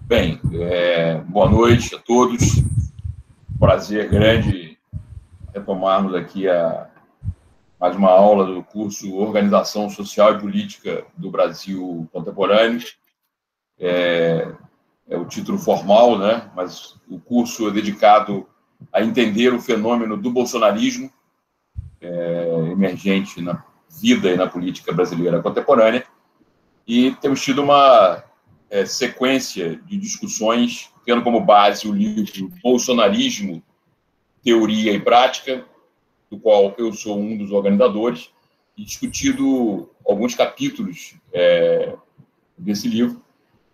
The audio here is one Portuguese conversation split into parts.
Bem, boa noite a todos. Prazer grande retomarmos aqui mais uma aula do curso Organização Social e Política do Brasil Contemporâneo. É o título formal, né? Mas o curso é dedicado a entender o fenômeno do bolsonarismo emergente na vida e na política brasileira contemporânea. E temos tido uma sequência de discussões, tendo como base o livro Bolsonarismo, Teoria e Prática, do qual eu sou um dos organizadores, e discutido alguns capítulos desse livro,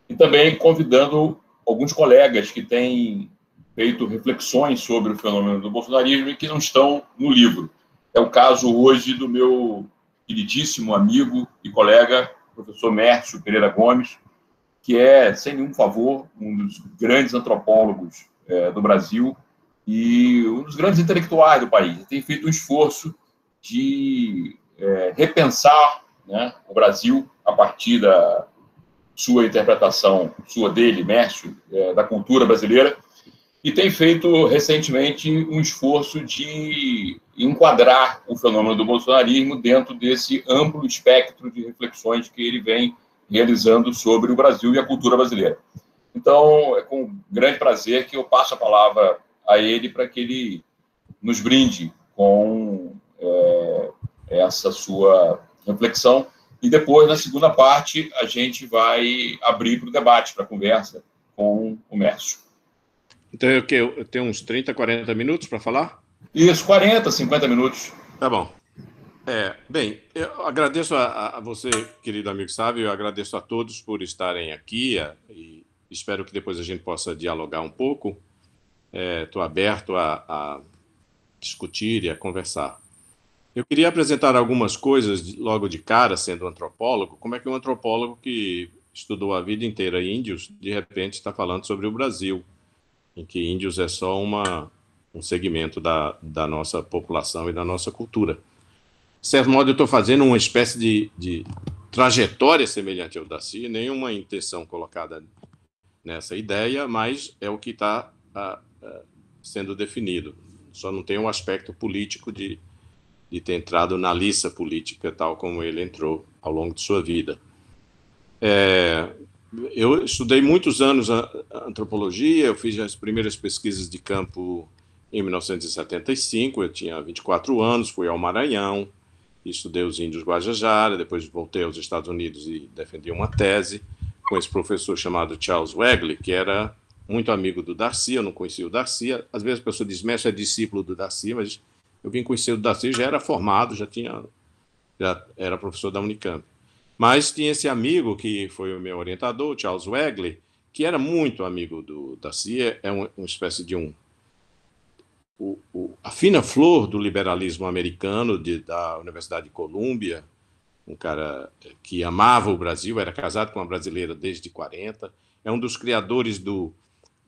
e também convidando alguns colegas que têm feito reflexões sobre o fenômeno do bolsonarismo e que não estão no livro. É o caso hoje do meu queridíssimo amigo e colega, professor Mércio Pereira Gomes, que é, sem nenhum favor, um dos grandes antropólogos do Brasil e um dos grandes intelectuais do país. Ele tem feito um esforço de repensar, né, o Brasil a partir da sua interpretação, dele, Mércio, da cultura brasileira, e tem feito recentemente um esforço de enquadrar o fenômeno do bolsonarismo dentro desse amplo espectro de reflexões que ele vem realizando sobre o Brasil e a cultura brasileira. Então, é com grande prazer que eu passo a palavra a ele para que ele nos brinde com essa sua reflexão. E depois, na segunda parte, a gente vai abrir para o debate, para a conversa com o Mércio. Então, eu tenho uns 30, 40 minutos para falar? Isso, 40, 50 minutos. Tá bom. Bem, eu agradeço a você, querido amigo Sávio, eu agradeço a todos por estarem aqui e espero que depois a gente possa dialogar um pouco. Estou aberto a discutir e a conversar. Eu queria apresentar algumas coisas logo de cara, sendo antropólogo. Como é que um antropólogo que estudou a vida inteira índios, de repente está falando sobre o Brasil, em que índios é só um segmento da nossa população e da nossa cultura. De certo modo, eu estou fazendo uma espécie de trajetória semelhante ao Darcy, nenhuma intenção colocada nessa ideia, mas é o que está sendo definido. Só não tem um aspecto político de ter entrado na liça política, tal como ele entrou ao longo de sua vida. Eu estudei muitos anos a antropologia, eu fiz as primeiras pesquisas de campo em 1975, eu tinha 24 anos, fui ao Maranhão, estudei os índios Guajajara, depois voltei aos Estados Unidos e defendi uma tese com esse professor chamado Charles Wegley, que era muito amigo do Darcy, eu não conhecia o Darcy, às vezes a pessoa diz, mestre é discípulo do Darcy, mas eu vim conhecer o Darcy, já era formado, já era professor da Unicamp. Mas tinha esse amigo que foi o meu orientador, Charles Wegley, que era muito amigo do Darcy, uma espécie de a fina flor do liberalismo americano da Universidade de Colômbia, um cara que amava o Brasil, era casado com uma brasileira desde 40, é um dos criadores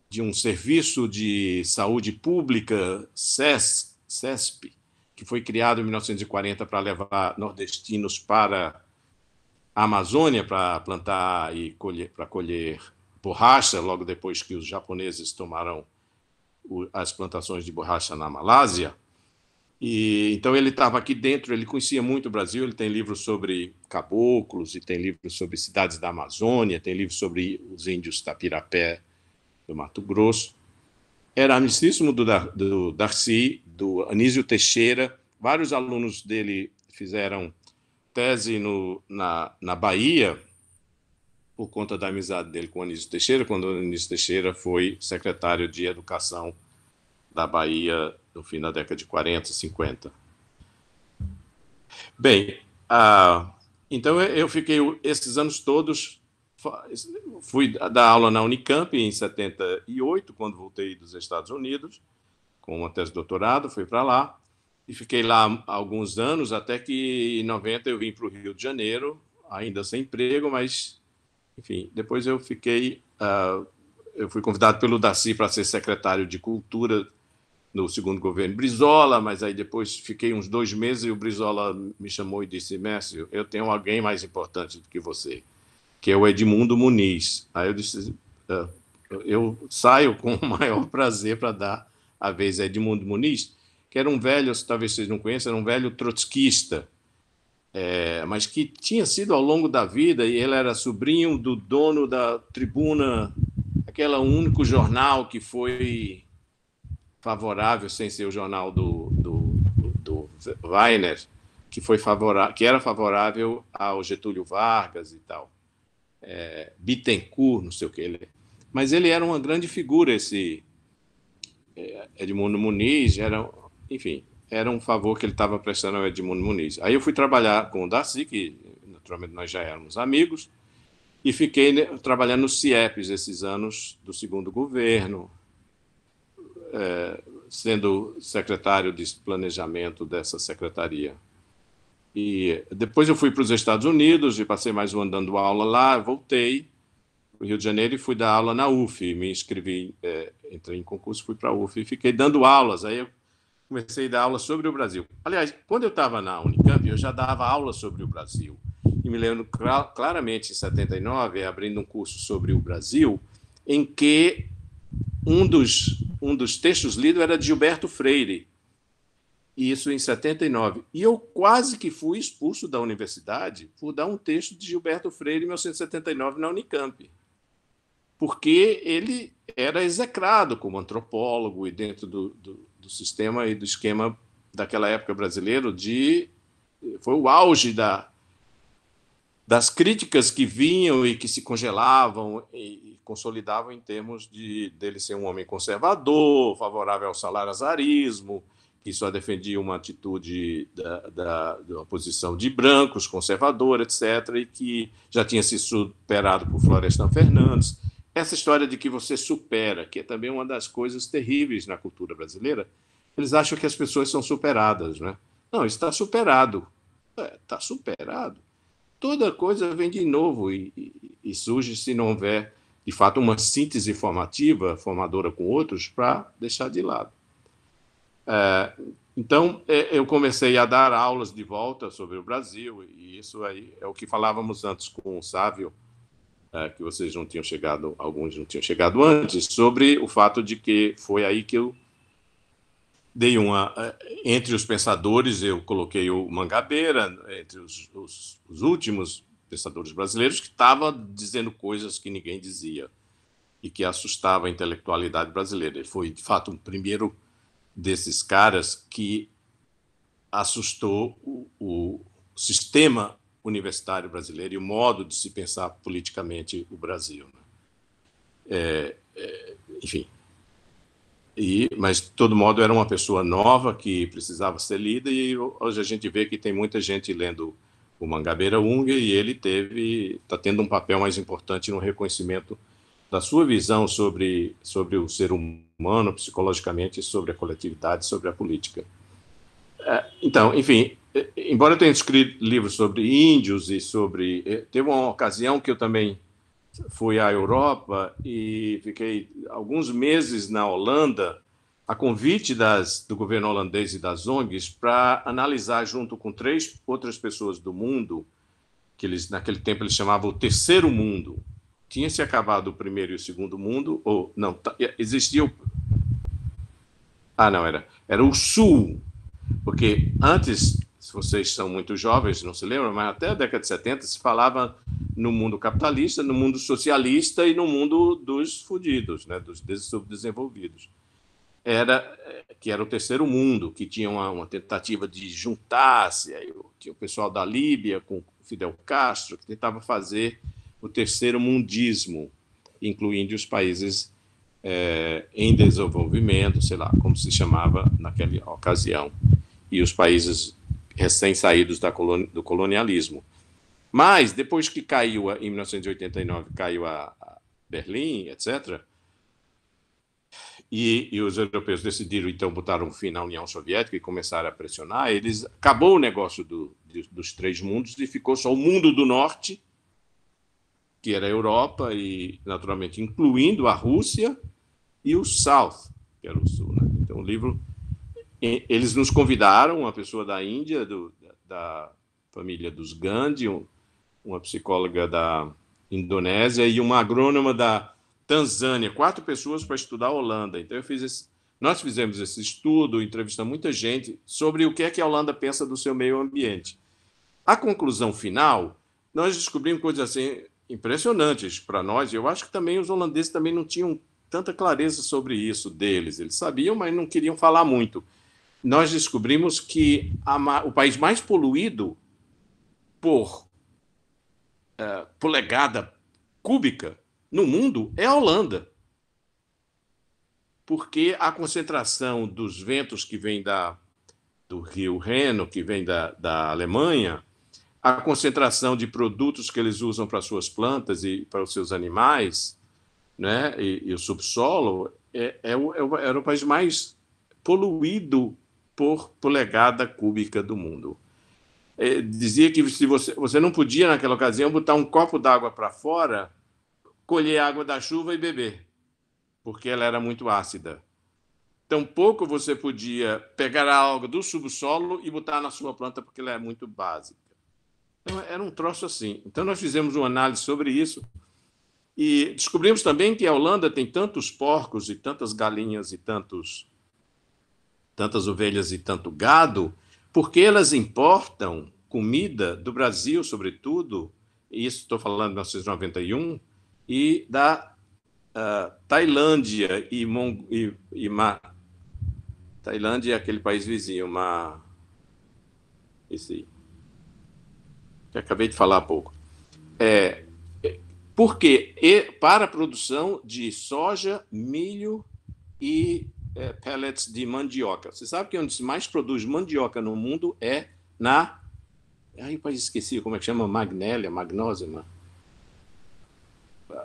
de um serviço de saúde pública, CESP, que foi criado em 1940 para levar nordestinos para a Amazônia para plantar e colher borracha, logo depois que os japoneses tomaram as plantações de borracha na Malásia. E então ele estava aqui dentro, ele conhecia muito o Brasil, ele tem livros sobre caboclos, e tem livros sobre cidades da Amazônia, tem livros sobre os índios Tapirapé do Mato Grosso. Era amicíssimo do Darcy, do Anísio Teixeira, vários alunos dele fizeram tese na Bahia, por conta da amizade dele com o Anísio Teixeira, quando o Anísio Teixeira foi secretário de Educação da Bahia no fim da década de 40, 50. Bem, então eu fiquei esses anos todos, fui dar aula na Unicamp em 78, quando voltei dos Estados Unidos, com uma tese de doutorado, fui para lá, e fiquei lá alguns anos, até que em 90 eu vim para o Rio de Janeiro, ainda sem emprego, mas, enfim, depois eu fui convidado pelo Darcy para ser secretário de Cultura no segundo governo Brizola, mas aí depois fiquei uns 2 meses e o Brizola me chamou e disse, Mércio, eu tenho alguém mais importante do que você, que é o Edmundo Muniz. Aí eu disse, eu saio com o maior prazer para dar a vez a Edmundo Muniz, que era um velho, talvez vocês não conheçam, era um velho trotskista, mas que tinha sido ao longo da vida, e ele era sobrinho do dono da Tribuna, aquele único jornal que foi favorável, sem ser o jornal do Weiner, que era favorável ao Getúlio Vargas e tal. Bittencourt, não sei o que. Mas ele era uma grande figura, esse Edmundo Muniz, enfim, era um favor que ele estava prestando ao Edmundo Muniz. Aí eu fui trabalhar com o Darcy, que naturalmente nós já éramos amigos, e fiquei trabalhando no CIEPS esses anos do segundo governo, sendo secretário de planejamento dessa secretaria. E depois eu fui para os Estados Unidos e passei mais um ano dando aula lá, voltei para o Rio de Janeiro e fui dar aula na UF, me inscrevi, entrei em concurso, fui para a UF e fiquei dando aulas. Aí eu comecei a dar aula sobre o Brasil. Aliás, quando eu estava na Unicamp, eu já dava aula sobre o Brasil. E me lembro claramente, em 79, abrindo um curso sobre o Brasil, em que um dos textos lidos era de Gilberto Freire, isso em 79. E eu quase que fui expulso da universidade por dar um texto de Gilberto Freire em 1979 na Unicamp, porque ele era execrado como antropólogo e dentro do sistema e do esquema daquela época brasileiro foi o auge das críticas que vinham e que se congelavam e consolidavam em termos dele ser um homem conservador, favorável ao salarazarismo, que só defendia uma atitude da oposição de brancos, conservadora, etc., e que já tinha se superado por Florestan Fernandes. Essa história de que você supera, que é também uma das coisas terríveis na cultura brasileira, eles acham que as pessoas são superadas, né? Não, está superado. Está superado. Toda coisa vem de novo e surge se não houver, de fato, uma síntese formativa, formadora com outros, para deixar de lado. Então, eu comecei a dar aulas de volta sobre o Brasil, e isso aí é o que falávamos antes com o Sávio, que vocês não tinham chegado, alguns não tinham chegado antes, sobre o fato de que foi aí que eu dei entre os pensadores, eu coloquei o Mangabeira, entre os últimos pensadores brasileiros, que estava dizendo coisas que ninguém dizia e que assustava a intelectualidade brasileira. Ele foi, de fato, o primeiro desses caras que assustou o sistema universitário brasileiro e o modo de se pensar politicamente o Brasil. Enfim. Mas, de todo modo, era uma pessoa nova que precisava ser lida, e hoje a gente vê que tem muita gente lendo o Mangabeira Unger, e ele está tendo um papel mais importante no reconhecimento da sua visão sobre o ser humano, psicologicamente, sobre a coletividade, sobre a política. Então, enfim, embora eu tenha escrito livros sobre índios e teve uma ocasião que eu também fui à Europa e fiquei alguns meses na Holanda, a convite do governo holandês e das ONGs, para analisar, junto com 3 outras pessoas do mundo, que naquele tempo eles chamavam o terceiro mundo. Tinha se acabado o primeiro e o segundo mundo, ou não, existia o... não, era o sul, porque antes, se vocês são muito jovens, não se lembram, mas até a década de 70 se falava no mundo capitalista, no mundo socialista e no mundo dos fudidos, né, dos subdesenvolvidos. Que era o terceiro mundo, que tinha uma tentativa de juntar-se, aí tinha o pessoal da Líbia com Fidel Castro, que tentava fazer o terceiro mundismo, incluindo os países em desenvolvimento, sei lá, como se chamava naquela ocasião, e os países recém-saídos do colonialismo. Mas, depois que caiu, em 1989, caiu a Berlim, etc., e os europeus decidiram, então, botar um fim na União Soviética e começaram a pressionar, acabou o negócio dos 3 mundos e ficou só o mundo do norte, que era a Europa, e, naturalmente, incluindo a Rússia, e o South, que era o sul. Né? Então, o livro... Eles nos convidaram, uma pessoa da Índia, da família dos Gandhi, uma psicóloga da Indonésia e uma agrônoma da Tanzânia, 4 pessoas para estudar a Holanda. Então, nós fizemos esse estudo, entrevistamos muita gente sobre o que é que a Holanda pensa do seu meio ambiente. A conclusão final, nós descobrimos coisas assim impressionantes para nós, e eu acho que também os holandeses também não tinham tanta clareza sobre isso deles. Eles sabiam, mas não queriam falar muito. Nós descobrimos que o país mais poluído por polegada cúbica no mundo é a Holanda. Porque a concentração dos ventos que vem do rio Reno, que vem da Alemanha, a concentração de produtos que eles usam para suas plantas e para os seus animais, né, e o subsolo, era o país mais poluído por polegada cúbica do mundo. Dizia que se você não podia, naquela ocasião, botar um copo d'água para fora, colher a água da chuva e beber, porque ela era muito ácida. Tampouco você podia pegar a água do subsolo e botar na sua planta, porque ela é muito básica. Então, era um troço assim. Então, nós fizemos uma análise sobre isso e descobrimos também que a Holanda tem tantos porcos e tantas galinhas e tantas ovelhas e tanto gado, porque elas importam comida do Brasil, sobretudo, e isso estou falando de 1991, e da Tailândia Tailândia é aquele país vizinho, esse que acabei de falar há pouco. Porque para a produção de soja, milho e pellets de mandioca. Você sabe que onde se mais produz mandioca no mundo é na... Aí eu esqueci como é que chama, Magnósia,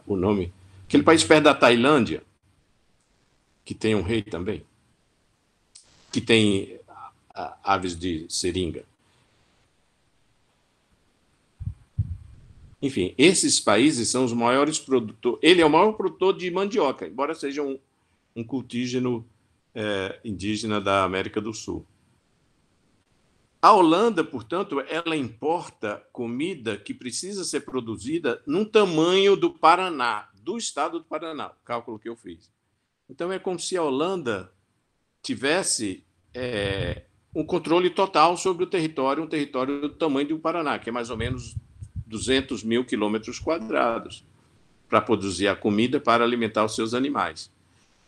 o nome. Aquele país perto da Tailândia, que tem um rei também, que tem aves de seringa. Enfim, esses países são os maiores produtores. Ele é o maior produtor de mandioca, embora seja um cultígeno indígena da América do Sul. A Holanda, portanto, ela importa comida que precisa ser produzida num tamanho do Paraná, do estado do Paraná, o cálculo que eu fiz. Então, é como se a Holanda tivesse um controle total sobre o território, um território do tamanho do Paraná, que é mais ou menos 200 mil quilômetros quadrados, para produzir a comida para alimentar os seus animais.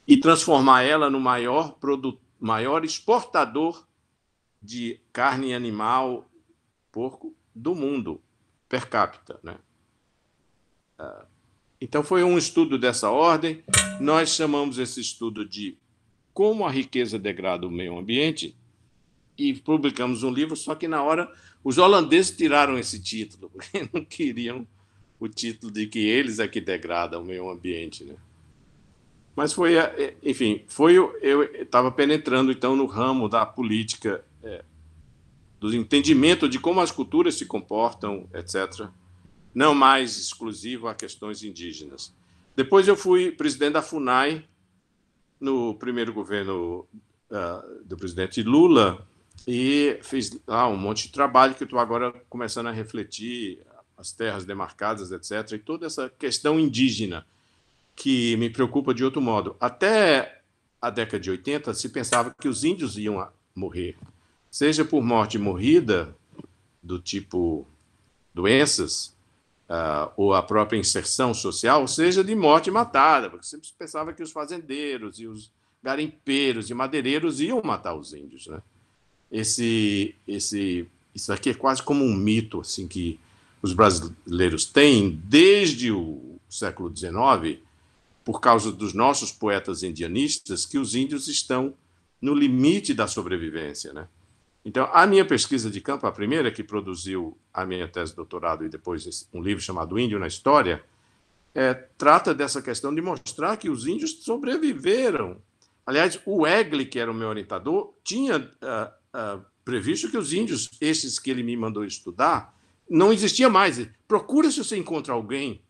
E transformar ela no maior exportador de carne animal, porco, do mundo, per capita, né? Então, foi um estudo dessa ordem. Nós chamamos esse estudo de Como a Riqueza Degrada o Meio Ambiente e publicamos um livro, só que na hora os holandeses tiraram esse título, porque não queriam o título de que eles é que degradam o meio ambiente, né? Mas foi, enfim, eu estava penetrando então no ramo da política, do entendimento de como as culturas se comportam, etc., não mais exclusivo a questões indígenas. Depois eu fui presidente da FUNAI no primeiro governo do presidente Lula e fiz lá um monte de trabalho que eu estou agora começando a refletir, as terras demarcadas, etc., e toda essa questão indígena que me preocupa de outro modo. Até a década de 80 se pensava que os índios iam morrer, seja por morte morrida, do tipo doenças, ou a própria inserção social, seja de morte matada, porque sempre se pensava que os fazendeiros e os garimpeiros e madeireiros iam matar os índios, né? Isso aqui é quase como um mito assim, que os brasileiros têm desde o século XIX, por causa dos nossos poetas indianistas, que os índios estão no limite da sobrevivência, né? Então, a minha pesquisa de campo, a primeira que produziu a minha tese de doutorado e depois um livro chamado Índio na História, trata dessa questão de mostrar que os índios sobreviveram. Aliás, o Egli, que era o meu orientador, tinha previsto que os índios, esses que ele me mandou estudar, não existia mais. Procura se você encontra alguém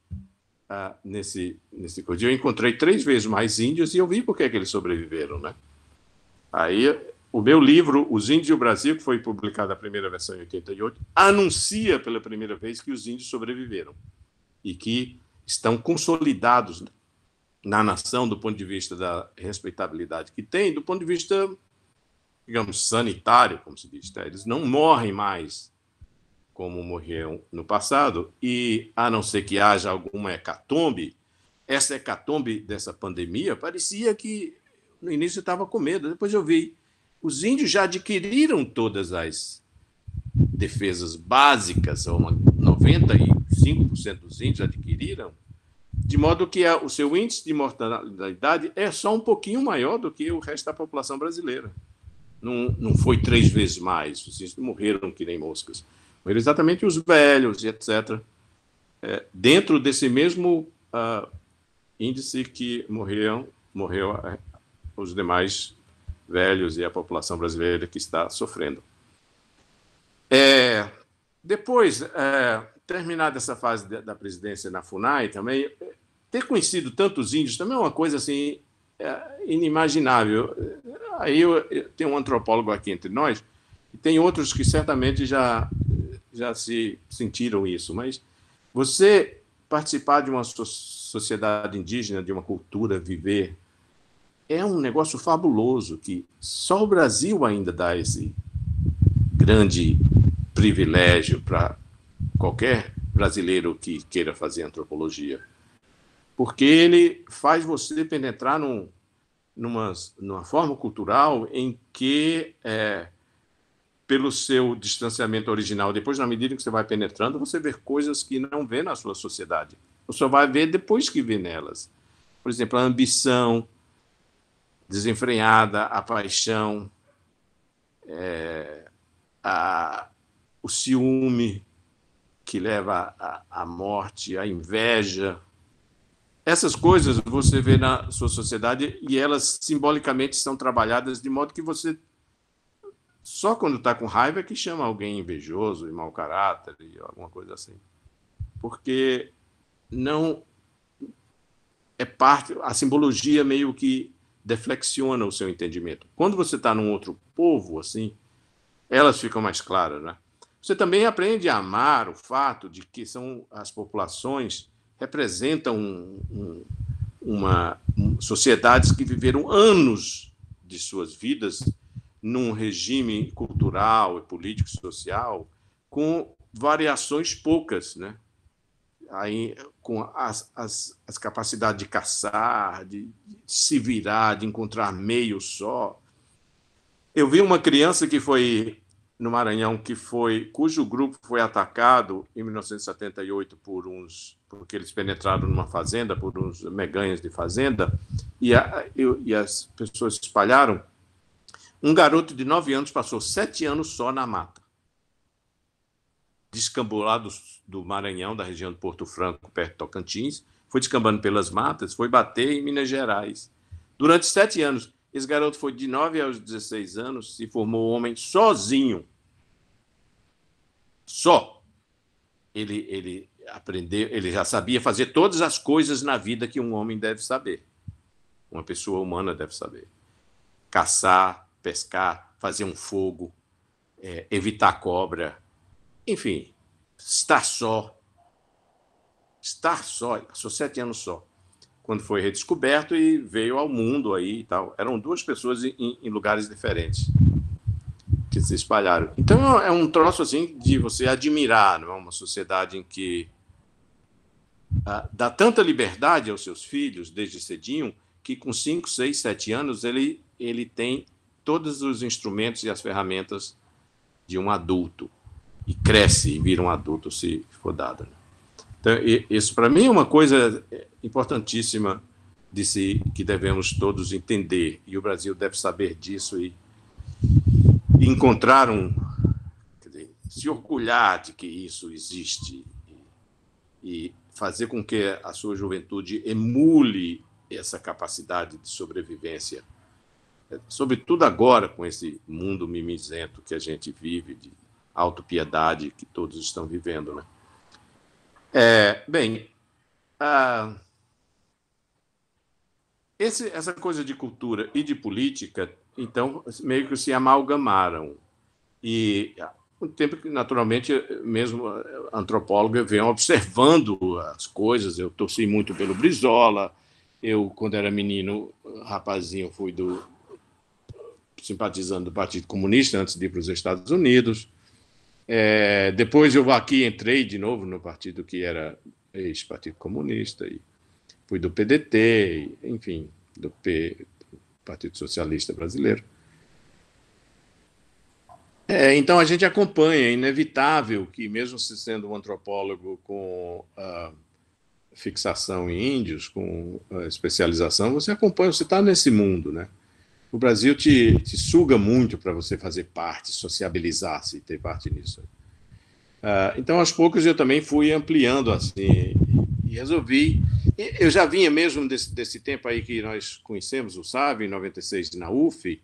nesse coisa. Eu encontrei 3 vezes mais índios e eu vi por que eles sobreviveram, né? Aí, o meu livro, Os Índios e o Brasil, que foi publicado a primeira versão em 88, anuncia pela primeira vez que os índios sobreviveram e que estão consolidados na nação do ponto de vista da respeitabilidade que tem, do ponto de vista, digamos, sanitário, como se diz, tá? Eles não morrem mais como morreram no passado, e, a não ser que haja alguma hecatombe, essa hecatombe dessa pandemia parecia que no início estava com medo, depois eu vi, os índios já adquiriram todas as defesas básicas, 95% dos índios adquiriram, de modo que o seu índice de mortalidade é só um pouquinho maior do que o resto da população brasileira. Não foi 3 vezes mais, os índios morreram que nem moscas. Morreram exatamente os velhos, etc. Dentro desse mesmo índice que morreu os demais velhos e a população brasileira que está sofrendo. Depois, terminada essa fase da presidência na FUNAI, também, ter conhecido tantos índios também é uma coisa assim, inimaginável. Aí eu tenho um antropólogo aqui entre nós, e tem outros que certamente já se sentiram isso, mas você participar de uma sociedade indígena, de uma cultura, viver, é um negócio fabuloso que só o Brasil ainda dá esse grande privilégio para qualquer brasileiro que queira fazer antropologia, porque ele faz você penetrar numa forma cultural em que, pelo seu distanciamento original, depois, na medida que você vai penetrando, você vê coisas que não vê na sua sociedade. Você só vai ver depois que vê nelas. Por exemplo, a ambição desenfreada, a paixão, o ciúme que leva à morte, a inveja. Essas coisas você vê na sua sociedade e elas simbolicamente são trabalhadas de modo que você, só quando está com raiva, é que chama alguém invejoso e mau caráter e alguma coisa assim. Porque não é parte, a simbologia meio que deflexiona o seu entendimento. Quando você está num outro povo, assim, elas ficam mais claras, né? Você também aprende a amar o fato de que as populações representam sociedades que viveram anos de suas vidas num regime cultural, político e social com variações poucas, né? Aí, com as capacidades de caçar, de se virar, de encontrar meio só. Eu vi uma criança que foi no Maranhão, cujo grupo foi atacado em 1978 porque eles penetraram numa fazenda, por uns meganhas de fazenda, e as pessoas se espalharam. Um garoto de 9 anos passou 7 anos só na mata, descambulado do Maranhão, da região de Porto Franco, perto de Tocantins, foi descambando pelas matas, foi bater em Minas Gerais. Durante 7 anos, esse garoto foi de 9 aos 16 anos, se formou homem sozinho. Só. Ele aprendeu, ele já sabia fazer todas as coisas na vida que um homem deve saber. Uma pessoa humana deve saber. Caçar, pescar, fazer um fogo, evitar cobra. Enfim, estar só. Passou 7 anos só. Quando foi redescoberto e veio ao mundo aí e tal. Eram 2 pessoas em lugares diferentes que se espalharam. Então é um troço assim de você admirar, não é? Uma sociedade em que dá tanta liberdade aos seus filhos desde cedinho que com 5, 6, 7 anos ele tem todos os instrumentos e as ferramentas de um adulto e cresce e vira um adulto se for dado. Então, isso para mim é uma coisa importantíssima que devemos todos entender, e o Brasil deve saber disso e encontrar se orgulhar de que isso existe e fazer com que a sua juventude emule essa capacidade de sobrevivência, sobretudo agora com esse mundo mimizento que a gente vive, de autopiedade que todos estão vivendo, né? Bem, essa coisa de cultura e de política, então, meio que se amalgamaram. E um tempo que, naturalmente, mesmo antropólogo vem observando as coisas. Eu torci muito pelo Brizola, eu, quando era menino, rapazinho, fui simpatizando do Partido Comunista antes de ir para os Estados Unidos. Depois eu aqui entrei de novo no partido que era ex-Partido Comunista, e fui do PDT, enfim, do Partido Socialista Brasileiro. Então a gente acompanha, é inevitável que, mesmo se sendo um antropólogo com fixação em índios, com especialização, você acompanha, você está nesse mundo, né? O Brasil te suga muito para você fazer parte, sociabilizar-se e ter parte nisso. Então, aos poucos, eu também fui ampliando assim, e resolvi. Eu já vinha mesmo desse tempo aí que nós conhecemos, o SAV, em 96, na UF,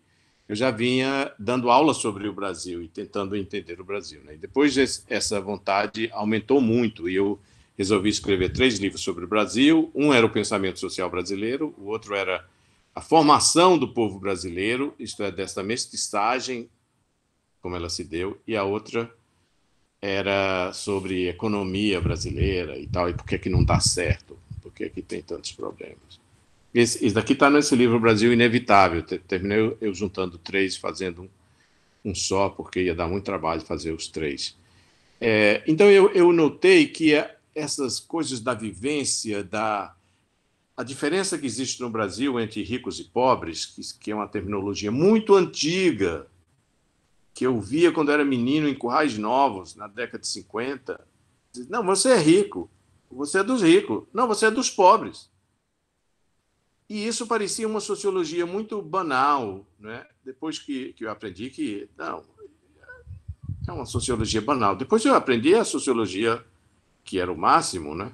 eu já vinha dando aula sobre o Brasil e tentando entender o Brasil, né? E depois essa vontade aumentou muito e eu resolvi escrever 3 livros sobre o Brasil. Um era o pensamento social brasileiro, o outro era a formação do povo brasileiro, isto é, dessa mestiçagem, como ela se deu, e a outra era sobre economia brasileira e tal, e por que não dá certo, por que tem tantos problemas. Esse daqui está nesse livro Brasil Inevitável. Terminei eu juntando 3, fazendo um só, porque ia dar muito trabalho fazer os 3. Então eu notei que essas coisas da vivência, a diferença que existe no Brasil entre ricos e pobres, que é uma terminologia muito antiga, que eu via quando era menino em Currais Novos, na década de 50. Não, você é rico, você é dos ricos. Não, você é dos pobres. E isso parecia uma sociologia muito banal, né? Depois que eu aprendi que não, é uma sociologia banal. Depois eu aprendi a sociologia que era o máximo, né?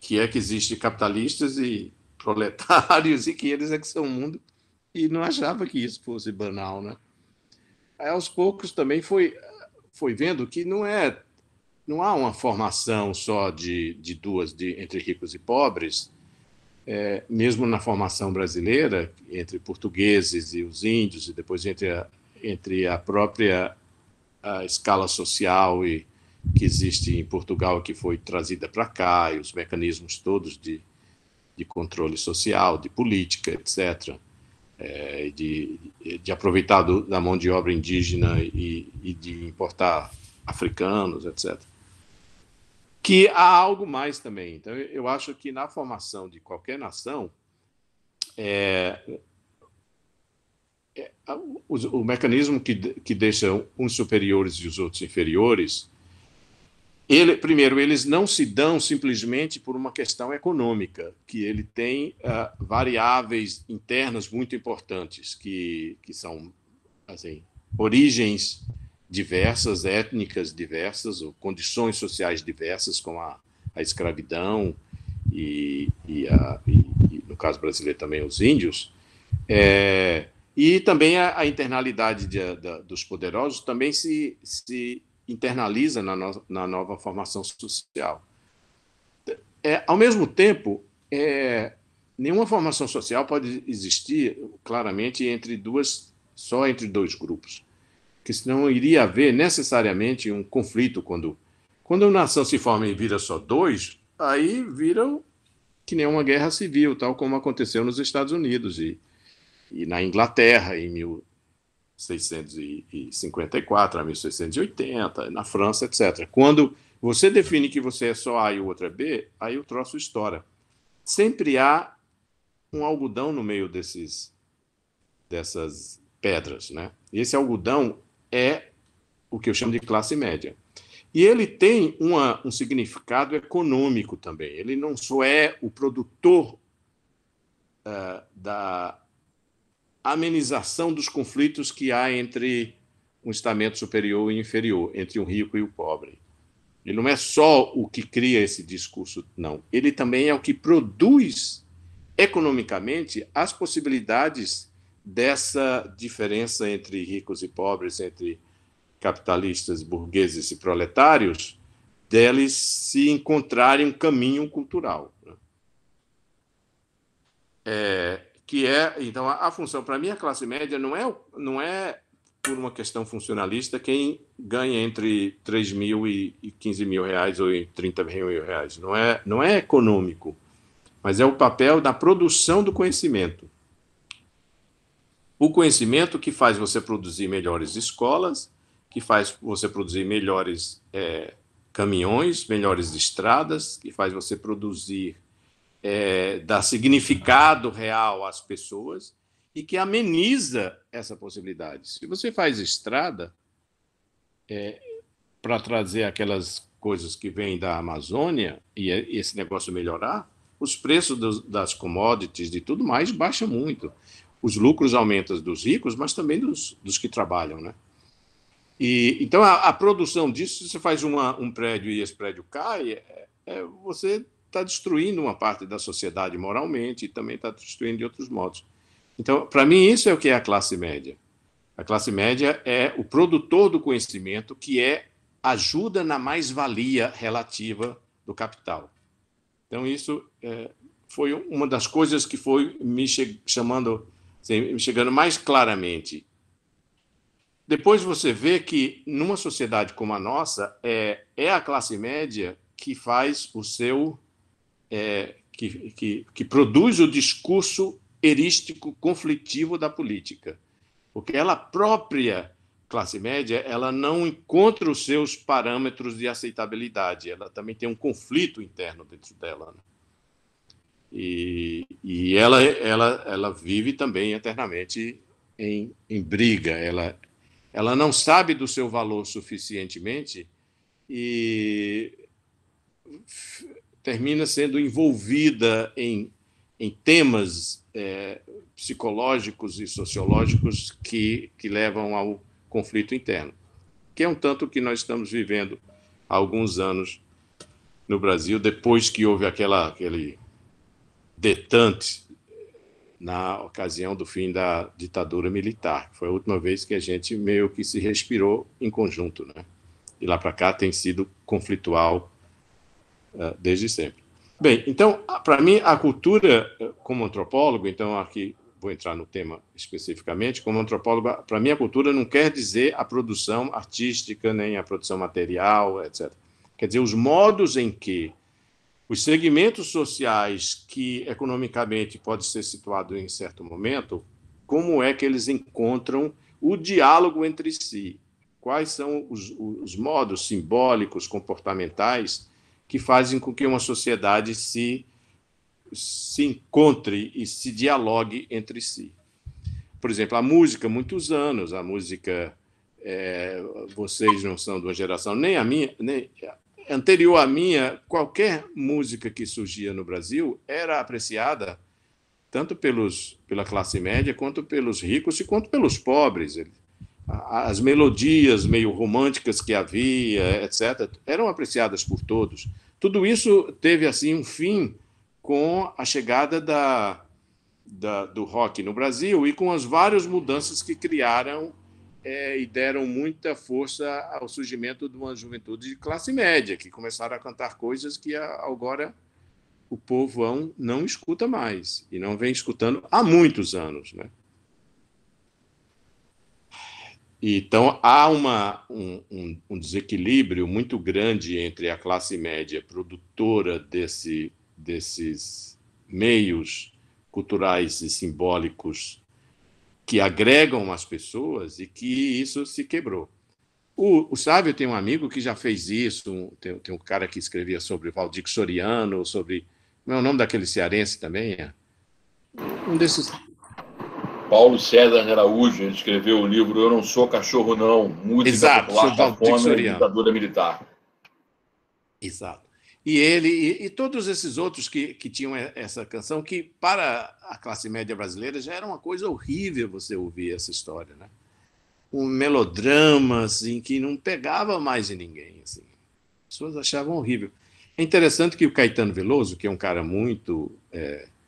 Que existe capitalistas e proletários e que eles é que são o mundo, e não achava que isso fosse banal, né? Aí, aos poucos também foi vendo que não há uma formação só de duas, entre ricos e pobres, mesmo na formação brasileira, entre portugueses e os índios, e depois entre a própria escala social que existe em Portugal, que foi trazida para cá, e os mecanismos todos de controle social, de política, etc., de aproveitar da mão de obra indígena e de importar africanos, etc. Que há algo mais também. Então, eu acho que na formação de qualquer nação, o mecanismo que deixa uns superiores e os outros inferiores, primeiro, eles não se dão simplesmente por uma questão econômica, que ele tem variáveis internas muito importantes, que são assim, origens diversas, étnicas diversas, ou condições sociais diversas, como a escravidão e no caso brasileiro também os índios, e também a internalidade dos poderosos também se internaliza na nova formação social. Ao mesmo tempo, nenhuma formação social pode existir claramente só entre 2 grupos, porque senão iria haver necessariamente um conflito. Quando uma nação se forma e vira só 2, aí vira que nem uma guerra civil, tal como aconteceu nos Estados Unidos e na Inglaterra em 1654 a 1680, na França, etc. Quando você define que você é só A e o outro é B, aí o troço estoura. Sempre há um algodão no meio dessas pedras, né? E esse algodão é o que eu chamo de classe média. E ele tem um significado econômico também. Ele não só é o produtor da amenização dos conflitos que há entre um estamento superior e inferior, entre o rico e o pobre. Ele não é só o que cria esse discurso, não. Ele também é o que produz economicamente as possibilidades dessa diferença entre ricos e pobres, entre capitalistas, burgueses e proletários, deles se encontrarem um caminho cultural. Então, a função, para mim, a classe média não é por uma questão funcionalista quem ganha entre 3 mil e 15 mil reais ou 30 mil reais. Não é econômico. mas é o papel da produção do conhecimento. O conhecimento que faz você produzir melhores escolas, que faz você produzir melhores caminhões, melhores estradas, que faz você produzir, dar significado real às pessoas e que ameniza essa possibilidade. Se você faz estrada para trazer aquelas coisas que vêm da Amazônia e esse negócio melhorar, os preços das commodities e tudo mais baixam muito. Os lucros aumentam dos ricos, mas também dos que trabalham, né? Então, a produção disso, se você faz um prédio e esse prédio cai, você está destruindo uma parte da sociedade moralmente e também está destruindo de outros modos. Então, para mim, isso é o que é a classe média. A classe média é o produtor do conhecimento que ajuda na mais-valia relativa do capital. Então, isso foi uma das coisas que foi me chegando mais claramente. Depois você vê que, numa sociedade como a nossa, é a classe média que faz o seu... que produz o discurso erístico conflitivo da política. Porque ela própria, classe média, ela não encontra os seus parâmetros de aceitabilidade. Ela também tem um conflito interno dentro dela, né? E ela vive também eternamente em briga. Ela não sabe do seu valor suficientemente e termina sendo envolvida em temas psicológicos e sociológicos que levam ao conflito interno, que é um tanto que nós estamos vivendo há alguns anos no Brasil, depois que houve aquele detente na ocasião do fim da ditadura militar. Foi a última vez que a gente meio que se respirou em conjunto, né? E lá para cá tem sido conflitual desde sempre. Bem, então, para mim, a cultura, como antropólogo, então aqui vou entrar no tema especificamente, como antropólogo, para mim a cultura não quer dizer a produção artística, nem a produção material, etc. Quer dizer, os modos em que os segmentos sociais que economicamente podem ser situados em certo momento, como é que eles encontram o diálogo entre si? Quais são os modos simbólicos, comportamentais, que fazem com que uma sociedade se encontre e se dialogue entre si? Por exemplo, a música, muitos anos, a música, vocês não são de uma geração, nem a minha, nem anterior à minha, qualquer música que surgia no Brasil era apreciada tanto pela classe média, quanto pelos ricos e quanto pelos pobres. As melodias meio românticas que havia, etc., eram apreciadas por todos. Tudo isso teve assim um fim com a chegada do rock no Brasil e com as várias mudanças que criaram e deram muita força ao surgimento de uma juventude de classe média, que começaram a cantar coisas que agora o povão não escuta mais, e não vem escutando há muitos anos, né? Então, há um desequilíbrio muito grande entre a classe média produtora desses meios culturais e simbólicos que agregam as pessoas e que isso se quebrou. O Sávio tem um amigo que já fez isso, tem um cara que escrevia sobre Valdir Soriano, sobre... Como é o nome daquele cearense também? Um desses... Paulo César Araújo, ele escreveu o livro Eu Não Sou Cachorro Não, Música Exato, Popular sobre Valdir Cafona e Soriano. Ditadura Militar. Exato. E ele e todos esses outros que tinham essa canção, que para a classe média brasileira já era uma coisa horrível você ouvir essa história, né? Um melodrama assim, que não pegava mais em ninguém. Assim. As pessoas achavam horrível. É interessante que o Caetano Veloso, que é um cara muito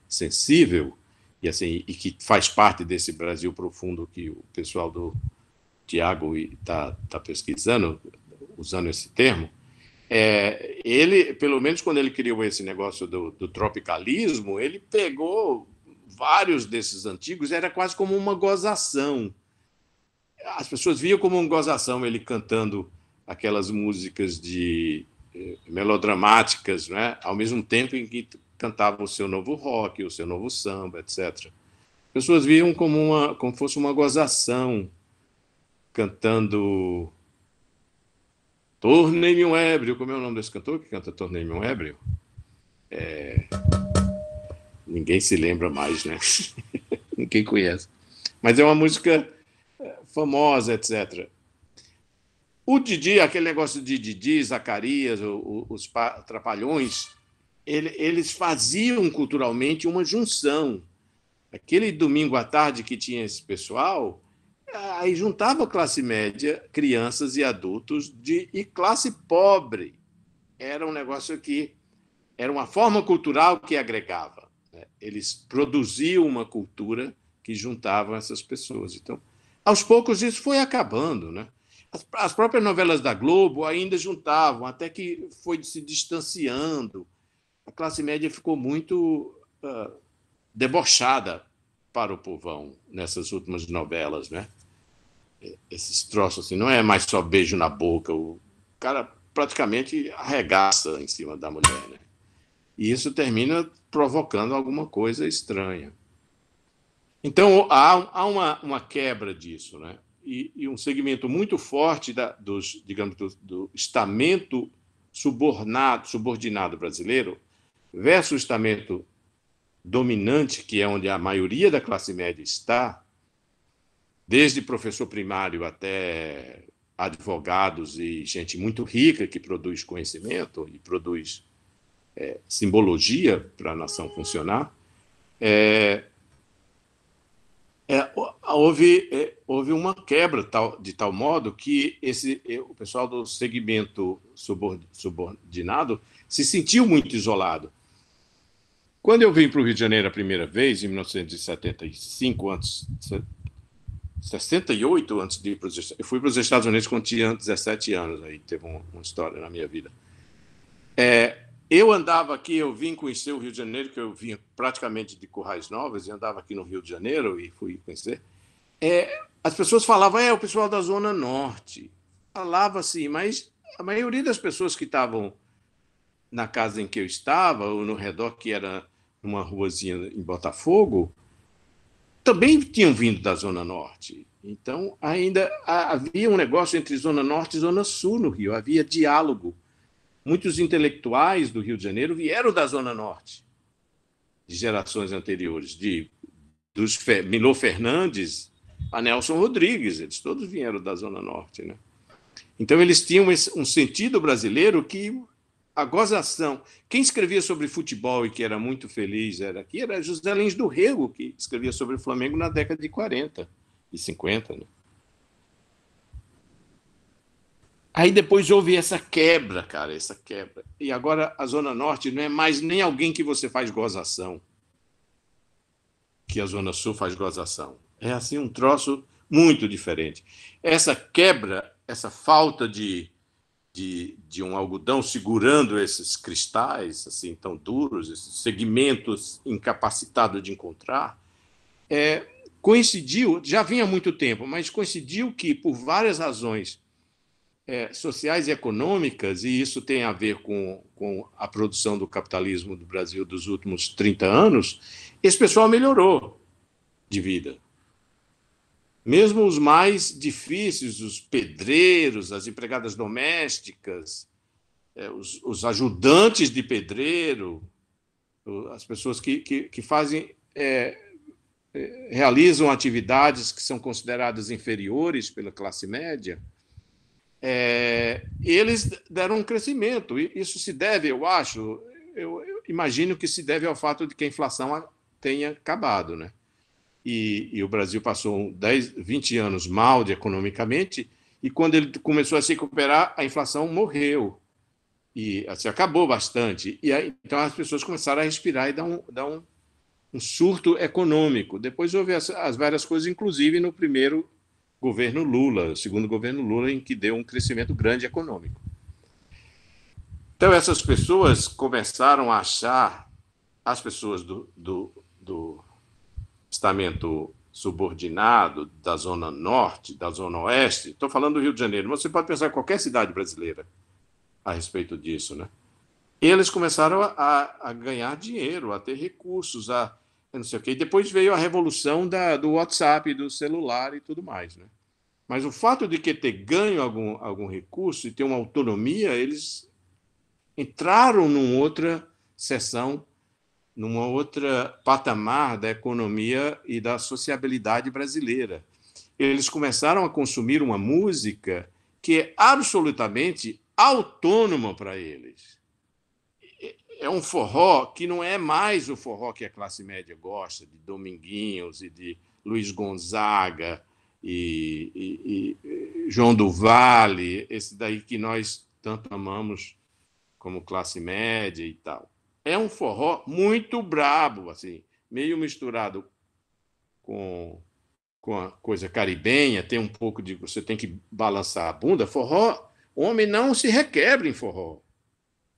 sensível e que faz parte desse Brasil profundo que o pessoal do Tiago está pesquisando, usando esse termo, ele, pelo menos quando ele criou esse negócio do tropicalismo, ele pegou vários desses antigos, era quase como uma gozação. As pessoas viam como uma gozação ele cantando aquelas músicas melodramáticas, né? Ao mesmo tempo em que cantava o seu novo rock, o seu novo samba, etc. As pessoas viam como fosse uma gozação, cantando Tornei-me um ébrio. Como é o nome desse cantor que canta Tornei-me um ébrio? Ninguém se lembra mais, né? Ninguém conhece. Mas é uma música famosa, etc. O Didi, aquele negócio de Didi, Zacarias, os Trapalhões, eles faziam culturalmente uma junção. Aquele domingo à tarde que tinha esse pessoal, aí juntava classe média, crianças e adultos, e classe pobre. Era um negócio que era uma forma cultural que agregava, né? Eles produziam uma cultura que juntava essas pessoas. Então, aos poucos, isso foi acabando, né? As próprias novelas da Globo ainda juntavam, até que foi se distanciando. A classe média ficou muito debochada para o povão nessas últimas novelas, né? Esses troços assim, não é mais só beijo na boca, o cara praticamente arregaça em cima da mulher, né? E isso termina provocando alguma coisa estranha. Então, há uma quebra disso, né? E um segmento muito forte do estamento subordinado brasileiro versus o estamento dominante, que é onde a maioria da classe média está, desde professor primário até advogados e gente muito rica que produz conhecimento e produz simbologia para a nação funcionar, houve uma quebra de tal modo que o pessoal do segmento subordinado se sentiu muito isolado. Quando eu vim para o Rio de Janeiro a primeira vez, em 1975, 68, antes de ir para os Estados Unidos, eu fui para os Estados Unidos quando tinha 17 anos, aí teve uma história na minha vida. Eu andava aqui, eu vim conhecer o Rio de Janeiro, que eu vinha praticamente de Currais Novas, e andava aqui no Rio de Janeiro e fui conhecer. As pessoas falavam, o pessoal da Zona Norte. Falava assim, mas a maioria das pessoas que estavam na casa em que eu estava, ou no redor, que era uma ruazinha em Botafogo, também tinham vindo da Zona Norte. Então, ainda havia um negócio entre Zona Norte e Zona Sul no Rio, havia diálogo. Muitos intelectuais do Rio de Janeiro vieram da Zona Norte, de gerações anteriores, dos Milor Fernandes a Nelson Rodrigues, eles todos vieram da Zona Norte, né? Então, eles tinham um sentido brasileiro que a gozação... Quem escrevia sobre futebol e que era muito feliz era José Lins do Rego, que escrevia sobre o Flamengo na década de 40 e 50, né? Aí depois houve essa quebra, cara, essa quebra. E agora a Zona Norte não é mais nem alguém que você faz gozação, que a Zona Sul faz gozação. É assim um troço muito diferente. Essa quebra, essa falta de um algodão segurando esses cristais assim tão duros, esses segmentos incapacitados de encontrar, coincidiu, já vinha há muito tempo, mas coincidiu que, por várias razões sociais e econômicas, e isso tem a ver com a produção do capitalismo do Brasil dos últimos 30 anos, esse pessoal melhorou de vida. Mesmo os mais difíceis, os pedreiros, as empregadas domésticas, os ajudantes de pedreiro, as pessoas que fazem, realizam atividades que são consideradas inferiores pela classe média, eles deram um crescimento. Isso se deve, eu acho, eu imagino que se deve ao fato de que a inflação tenha acabado, né? E o Brasil passou 20 anos mal economicamente, e quando ele começou a se recuperar, a inflação morreu. E assim, acabou bastante. E aí, então as pessoas começaram a respirar e dar um surto econômico. Depois houve as várias coisas, inclusive no primeiro governo Lula, o segundo governo Lula, em que deu um crescimento grande econômico. Então, essas pessoas começaram a achar, as pessoas do estamento subordinado, da Zona Norte, da Zona Oeste, estou falando do Rio de Janeiro, mas você pode pensar em qualquer cidade brasileira a respeito disso, né? eles começaram a ganhar dinheiro, a ter recursos, a não sei o quê. E depois veio a revolução do WhatsApp, do celular e tudo mais, né? Mas o fato de que ter ganho algum recurso e ter uma autonomia, eles entraram numa outra seção, numa outra patamar da economia e da sociabilidade brasileira. Eles começaram a consumir uma música que é absolutamente autônoma para eles. É um forró que não é mais o forró que a classe média gosta, de Dominguinhos e de Luiz Gonzaga e João do Vale, esse daí que nós tanto amamos como classe média e tal. É um forró muito brabo, assim, meio misturado com a coisa caribenha, tem um pouco de você tem que balançar a bunda. Forró, homem não se requebra em forró.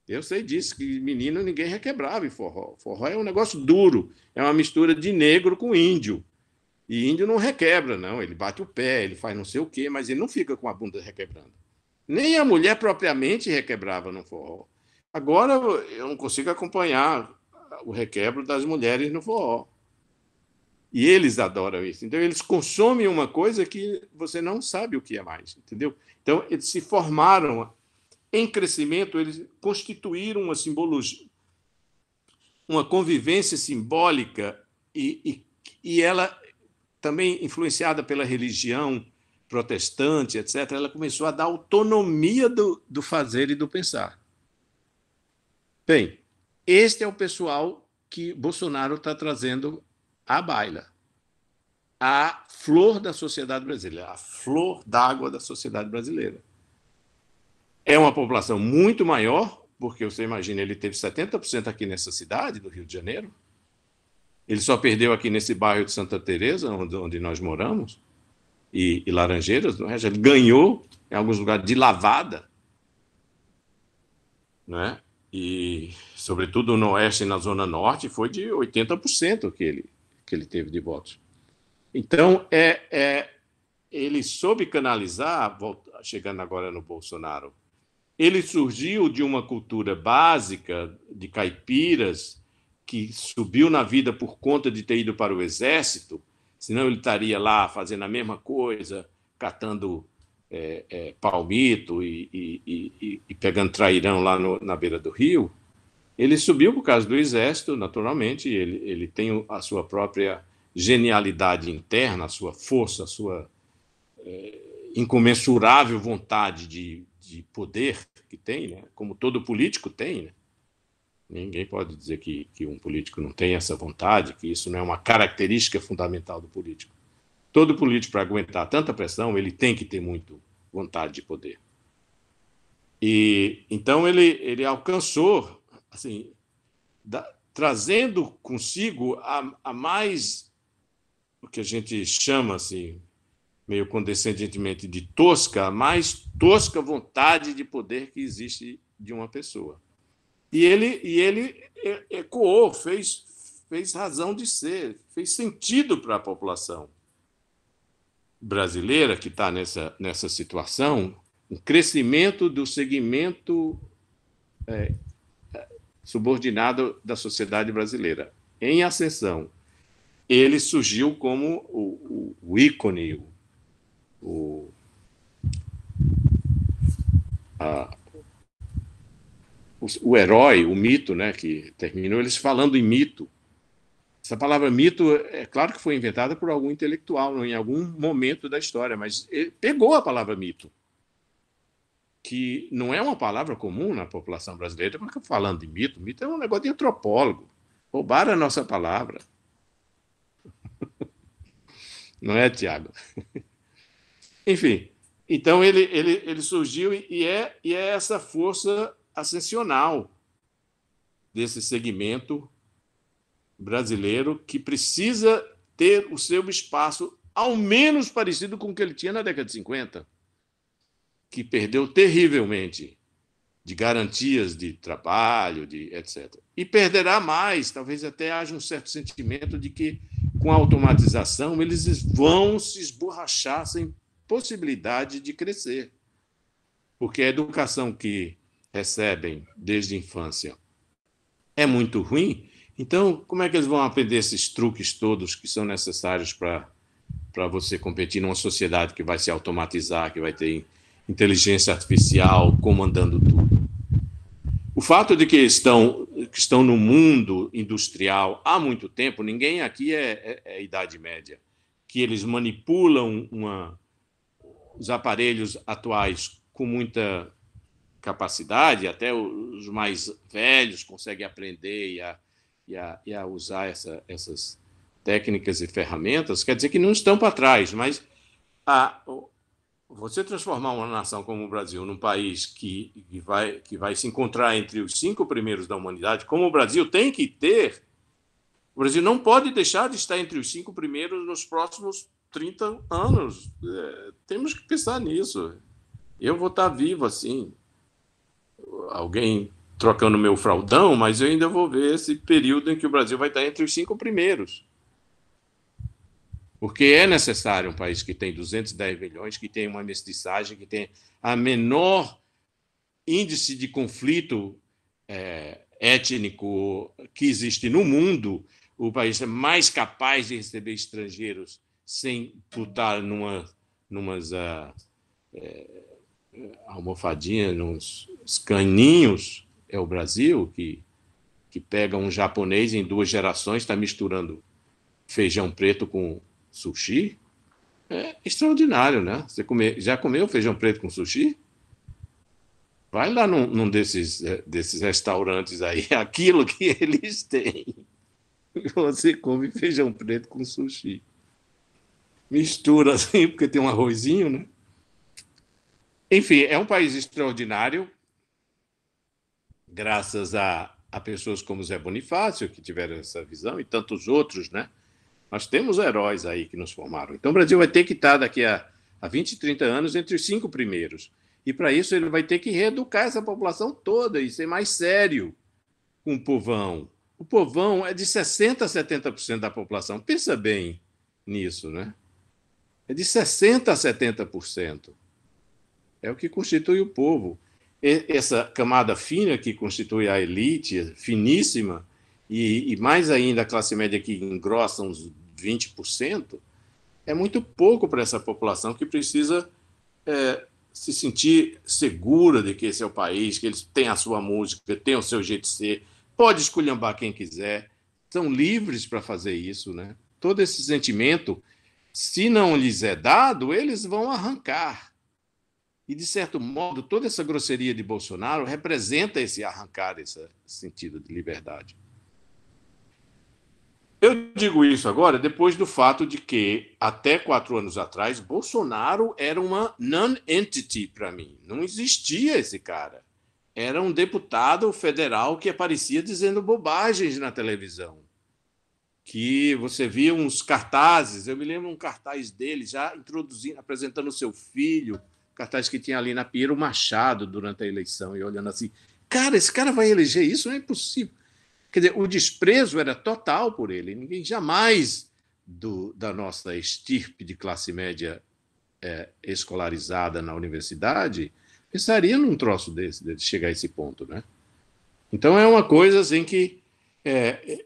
Eu sei disso, que menino ninguém requebrava em forró. Forró é um negócio duro, é uma mistura de negro com índio. E índio não requebra, não. Ele bate o pé, ele faz não sei o quê, mas ele não fica com a bunda requebrando. Nem a mulher propriamente requebrava no forró. Agora eu não consigo acompanhar o requebro das mulheres no forró. E eles adoram isso. Então, eles consomem uma coisa que você não sabe o que é mais, entendeu? Então, eles se formaram em crescimento, eles constituíram uma simbologia, uma convivência simbólica e ela também influenciada pela religião protestante, etc., ela começou a dar autonomia do fazer e do pensar. Bem, este é o pessoal que Bolsonaro está trazendo à baila. A flor da sociedade brasileira, a flor d'água da sociedade brasileira. É uma população muito maior, porque você imagina, ele teve 70% aqui nessa cidade do Rio de Janeiro. Ele só perdeu aqui nesse bairro de Santa Teresa, onde nós moramos, e Laranjeiras, no resto, ele ganhou em alguns lugares de lavada, né? E, sobretudo no oeste e na zona norte, foi de 80% que ele teve de votos. Então, ele soube canalizar, chegando agora no Bolsonaro, ele surgiu de uma cultura básica de caipiras que subiu na vida por conta de ter ido para o exército, senão ele estaria lá fazendo a mesma coisa, catando palmito e pegando trairão lá na beira do rio. Ele subiu por causa do exército, naturalmente, ele tem a sua própria genialidade interna, a sua força, a sua incomensurável vontade de poder que tem, né? Como todo político tem, né? Ninguém pode dizer que um político não tem essa vontade, que isso não é uma característica fundamental do político. Todo político, para aguentar tanta pressão, ele tem que ter muito vontade de poder. E então ele alcançou, assim, trazendo consigo a mais, o que a gente chama assim, meio condescendentemente de tosca, a mais tosca vontade de poder que existe de uma pessoa. E ele ecoou, fez razão de ser, fez sentido para a população brasileira que está nessa situação, um crescimento do segmento subordinado da sociedade brasileira em ascensão. Ele surgiu como o ícone, o herói, o mito, né, que terminou eles falando em mito. Essa palavra mito, é claro que foi inventada por algum intelectual em algum momento da história, mas ele pegou a palavra mito, que não é uma palavra comum na população brasileira, porque falando de mito, mito é um negócio de antropólogo. Roubaram a nossa palavra. Não é, Tiago? Enfim, então ele surgiu e é essa força ascensional desse segmento brasileiro que precisa ter o seu espaço ao menos parecido com o que ele tinha na década de 50, que perdeu terrivelmente de garantias de trabalho, etc. E perderá mais, talvez até haja um certo sentimento de que, com a automatização, eles vão se esborrachar sem possibilidade de crescer. Porque a educação que recebem desde a infância é muito ruim, então como é que eles vão aprender esses truques todos que são necessários para você competir numa sociedade que vai se automatizar, que vai ter inteligência artificial comandando tudo? O fato de que estão no mundo industrial há muito tempo, ninguém aqui é Idade Média, que eles manipulam os aparelhos atuais com muita capacidade, até os mais velhos conseguem aprender e a usar essas técnicas e ferramentas, quer dizer que não estão para trás, mas você transformar uma nação como o Brasil num país que vai se encontrar entre os 5 primeiros da humanidade, como o Brasil tem que ter, o Brasil não pode deixar de estar entre os 5 primeiros nos próximos 30 anos. Temos que pensar nisso. Eu vou estar vivo assim, alguém trocando meu fraldão, mas eu ainda vou ver esse período em que o Brasil vai estar entre os 5 primeiros. Porque é necessário um país que tem 210 milhões, que tem uma mestiçagem, que tem a menor índice de conflito étnico que existe no mundo, o país é mais capaz de receber estrangeiros sem botar numas almofadinhas, nos caninhos, é o Brasil, que pega um japonês em 2 gerações, está misturando feijão preto com sushi. É extraordinário, né? Você já comeu feijão preto com sushi? Vai lá num desses restaurantes aí, aquilo que eles têm. Você come feijão preto com sushi. Mistura assim, porque tem um arrozinho, né? Enfim, é um país extraordinário, graças a pessoas como Zé Bonifácio, que tiveram essa visão, e tantos outros, né? Nós temos heróis aí que nos formaram. Então, o Brasil vai ter que estar daqui a 20, 30 anos entre os 5 primeiros. E, para isso, ele vai ter que reeducar essa população toda e ser mais sério com o povão. O povão é de 60% a 70% da população. Pensa bem nisso, né? É de 60% a 70%. É o que constitui o povo. Essa camada fina que constitui a elite, finíssima, e mais ainda a classe média que engrossa uns 20%, é muito pouco para essa população que precisa se sentir segura de que esse é o país, que eles têm a sua música, têm o seu jeito de ser, pode esculhambar quem quiser, são livres para fazer isso, né? Todo esse sentimento, se não lhes é dado, eles vão arrancar. E, de certo modo, toda essa grosseria de Bolsonaro representa esse arrancar, esse sentido de liberdade. Eu digo isso agora depois do fato de que, até 4 anos atrás, Bolsonaro era uma non-entity para mim. Não existia esse cara. Era um deputado federal que aparecia dizendo bobagens na televisão. Que você via uns cartazes, eu me lembro um cartaz dele já introduzindo, apresentando o seu filho, cartaz que tinha ali na Pinheiro Machado durante a eleição, e olhando assim, cara, esse cara vai eleger isso? Não é impossível. Quer dizer, o desprezo era total por ele. Ninguém jamais da nossa estirpe de classe média escolarizada na universidade pensaria num troço desse, de chegar a esse ponto, né? Então é uma coisa assim que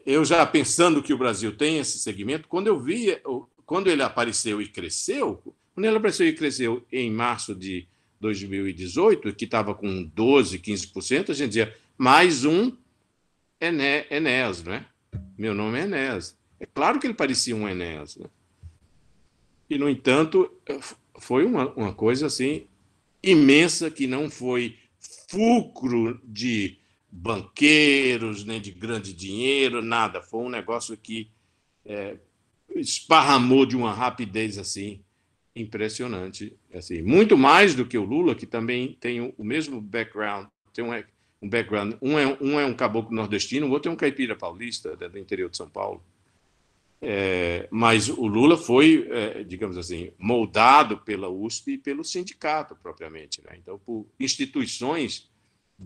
eu já pensando que o Brasil tem esse segmento, quando ele apareceu e cresceu, quando ele apareceu e cresceu em março de 2018, que estava com 12, 15%, a gente dizia, mais um Enéas, né? Meu nome é Enéas. É claro que ele parecia um Enéas, né? E, no entanto, foi uma coisa assim imensa, que não foi fulcro de banqueiros, nem de grande dinheiro, nada. Foi um negócio que esparramou de uma rapidez assim impressionante, assim, muito mais do que o Lula, que também tem o mesmo background, tem um background, um é um caboclo nordestino, o outro é um caipira paulista, do interior de São Paulo. Mas o Lula foi, digamos assim, moldado pela USP e pelo sindicato propriamente, né? Então, por instituições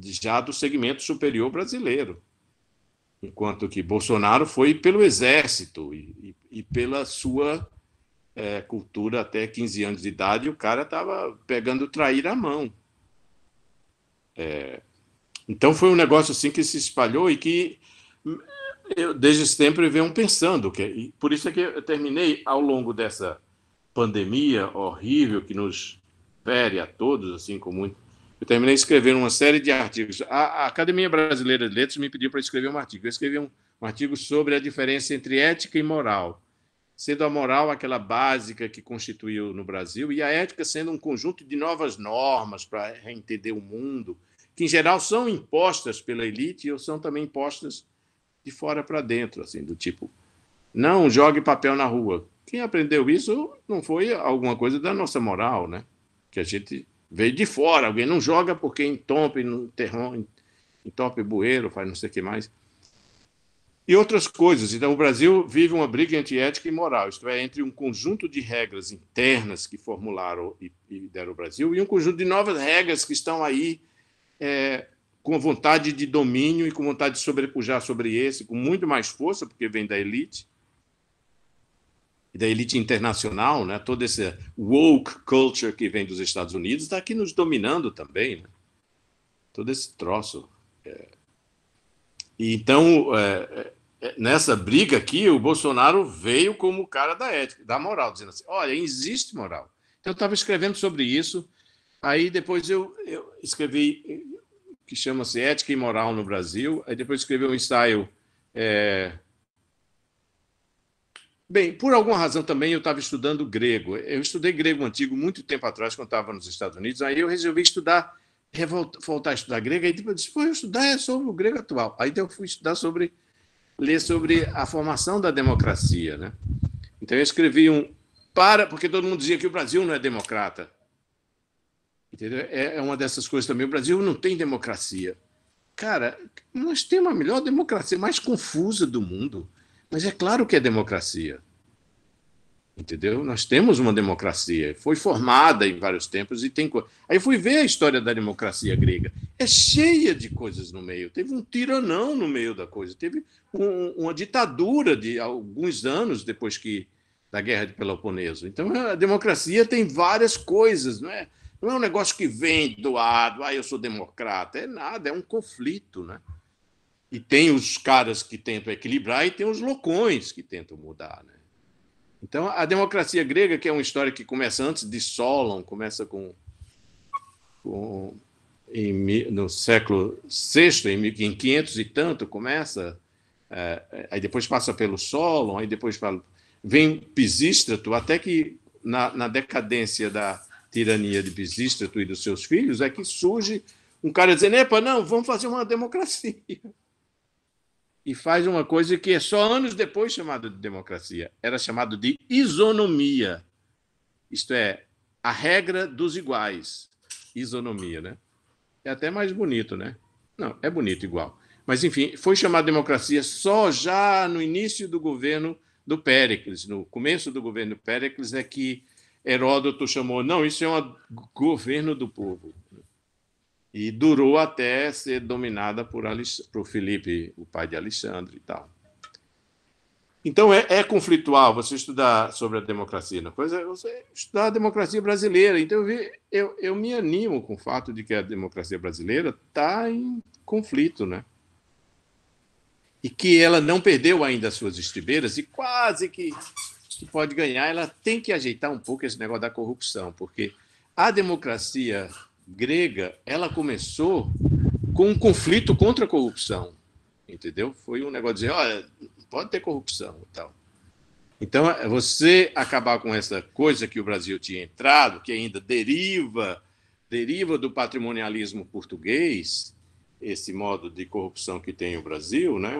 já do segmento superior brasileiro, enquanto que Bolsonaro foi pelo Exército e pela sua cultura até 15 anos de idade, o cara estava pegando traíra à mão. Então foi um negócio assim que se espalhou e que eu desde sempre venho pensando que e por isso é que eu terminei ao longo dessa pandemia horrível que nos fere a todos assim com muito. Eu terminei escrevendo uma série de artigos. A Academia Brasileira de Letras me pediu para escrever um artigo. Eu escrevi um artigo sobre a diferença entre ética e moral, sendo a moral aquela básica que constituiu no Brasil e a ética sendo um conjunto de novas normas para entender o mundo, que em geral são impostas pela elite ou são também impostas de fora para dentro, assim, do tipo, não jogue papel na rua. Quem aprendeu isso não foi alguma coisa da nossa moral, né? Que a gente veio de fora. Alguém não joga porque entope bueiro, faz não sei o que mais. E outras coisas. Então, o Brasil vive uma briga entre ética e moral, isto é, entre um conjunto de regras internas que formularam e deram o Brasil e um conjunto de novas regras que estão aí com vontade de domínio e com vontade de sobrepujar sobre esse, com muito mais força, porque vem da elite, e da elite internacional, né? Toda essa woke culture que vem dos Estados Unidos está aqui nos dominando também, né? Todo esse troço. E então, nessa briga aqui, o Bolsonaro veio como o cara da ética, da moral, dizendo assim, olha, existe moral. Então, eu estava escrevendo sobre isso, aí depois eu escrevi, que chama-se Ética e Moral no Brasil, aí depois escrevi um ensaio. Bem, por alguma razão também eu estava estudando grego. Eu estudei grego antigo muito tempo atrás, quando estava nos Estados Unidos, aí eu resolvi estudar, voltar a estudar grego, aí depois eu disse, pô, eu estudar sobre o grego atual. Aí eu fui estudar ler sobre a formação da democracia, né? Então eu escrevi porque todo mundo dizia que o Brasil não é democrata. Entendeu? É uma dessas coisas também. O Brasil não tem democracia. Cara, nós temos a melhor democracia, mais confusa do mundo. Mas é claro que é democracia. Entendeu? Nós temos uma democracia. Foi formada em vários tempos e tem. Aí eu fui ver a história da democracia grega. É cheia de coisas no meio. Teve um tiranão no meio da coisa. Teve uma ditadura de alguns anos depois da Guerra de Peloponeso. Então, a democracia tem várias coisas, não é? Não é um negócio que vem doado, eu sou democrata. É nada, é um conflito, né? E tem os caras que tentam equilibrar e tem os loucões que tentam mudar, né? Então, a democracia grega, que é uma história que começa antes de Solon, começa no século VI, em 500 e tanto, começa, aí depois passa pelo Solon, aí depois vem Pisístrato, até que na decadência da tirania de Pisístrato e dos seus filhos, é que surge um cara dizendo, epa, não, vamos fazer uma democracia. E faz uma coisa que é só anos depois chamada de democracia. Era chamado de isonomia. Isto é, a regra dos iguais. Isonomia, né? É até mais bonito, né? Não, é bonito igual. Mas, enfim, foi chamada de democracia só já no início do governo do Péricles. No começo do governo do Péricles é que Heródoto chamou, não, isso é um governo do povo. E durou até ser dominada por Filipe, o pai de Alexandre e tal. Então, é conflitual você estudar sobre a democracia. Uma coisa é você estudar a democracia brasileira. Então, eu me animo com o fato de que a democracia brasileira está em conflito, né? E que ela não perdeu ainda as suas estribeiras e quase que pode ganhar. Ela tem que ajeitar um pouco esse negócio da corrupção, porque a democracia grega, ela começou com um conflito contra a corrupção, entendeu? Foi um negócio de dizer, olha, pode ter corrupção e tal. Então, você acabar com essa coisa que o Brasil tinha entrado, que ainda deriva do patrimonialismo português, esse modo de corrupção que tem o Brasil, né?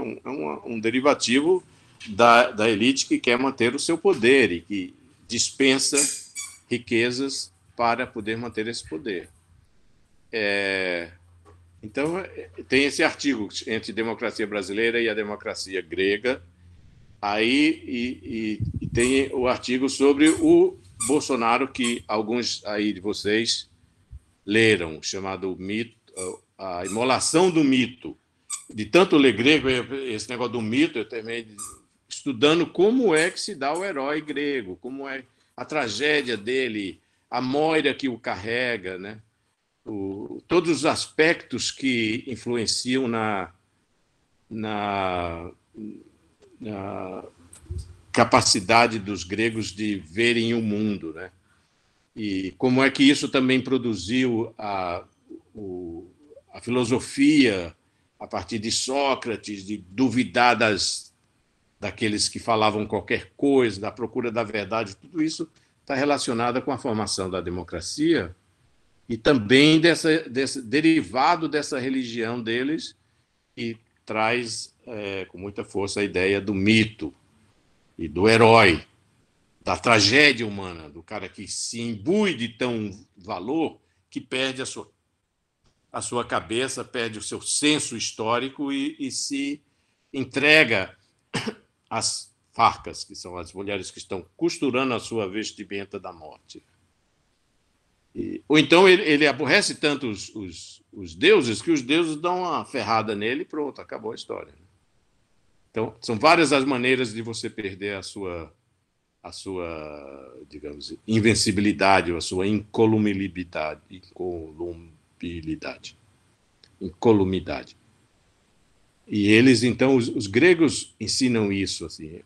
Um derivativo da elite que quer manter o seu poder e que dispensa riquezas para poder manter esse poder. Então, tem esse artigo entre democracia brasileira e a democracia grega. Aí e tem o artigo sobre o Bolsonaro, que alguns aí de vocês leram, chamado Mito, a Imolação do Mito. De tanto ler grego, esse negócio do mito, eu terminei estudando como é que se dá o herói grego, como é a tragédia dele, a Moira que o carrega, né? todos os aspectos que influenciam na capacidade dos gregos de verem o mundo, né? E como é que isso também produziu a filosofia a partir de Sócrates, de duvidar daqueles que falavam qualquer coisa, da procura da verdade, tudo isso está relacionado com a formação da democracia e também derivado dessa religião deles, que traz com muita força a ideia do mito e do herói, da tragédia humana, do cara que se imbui de tão valor que perde a sua cabeça, perde o seu senso histórico e se entrega às farcas, que são as mulheres que estão costurando a sua vestimenta da morte. Ou então ele aborrece tanto os deuses que os deuses dão uma ferrada nele e pronto, acabou a história. Então, são várias as maneiras de você perder a sua, digamos, invencibilidade ou a sua incolumidade. E eles, então, os gregos ensinam isso, assim,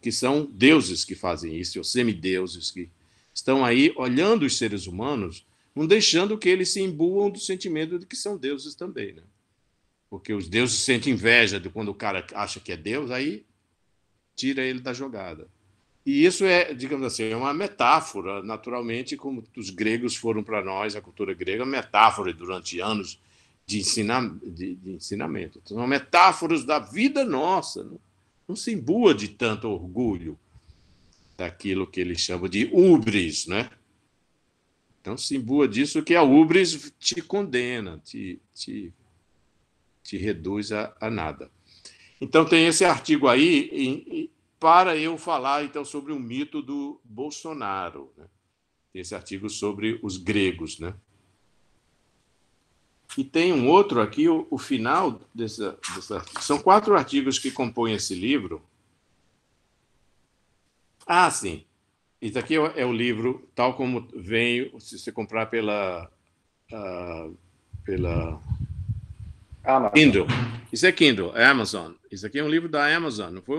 que são deuses que fazem isso, ou semideuses que estão aí olhando os seres humanos, não deixando que eles se imbuam do sentimento de que são deuses também, né? Porque os deuses sentem inveja de quando o cara acha que é Deus, aí tira ele da jogada. E isso é, digamos assim, é uma metáfora, naturalmente, como os gregos foram para nós, a cultura grega, metáfora durante anos de ensinamento. São metáforas da vida nossa. Não se imbua de tanto orgulho daquilo que eles chamam de ubris, né? Então, se imbua disso que a ubris te condena, te reduz a nada. Então, tem esse artigo aí para eu falar, então, sobre o mito do Bolsonaro, né? Esse artigo sobre os gregos, né? E tem um outro aqui, o final dessa são 4 artigos que compõem esse livro. Ah, sim. Isso aqui é o livro, tal como vem, se você comprar pela Kindle. Isso é Kindle, é Amazon. Isso aqui é um livro da Amazon. Não foi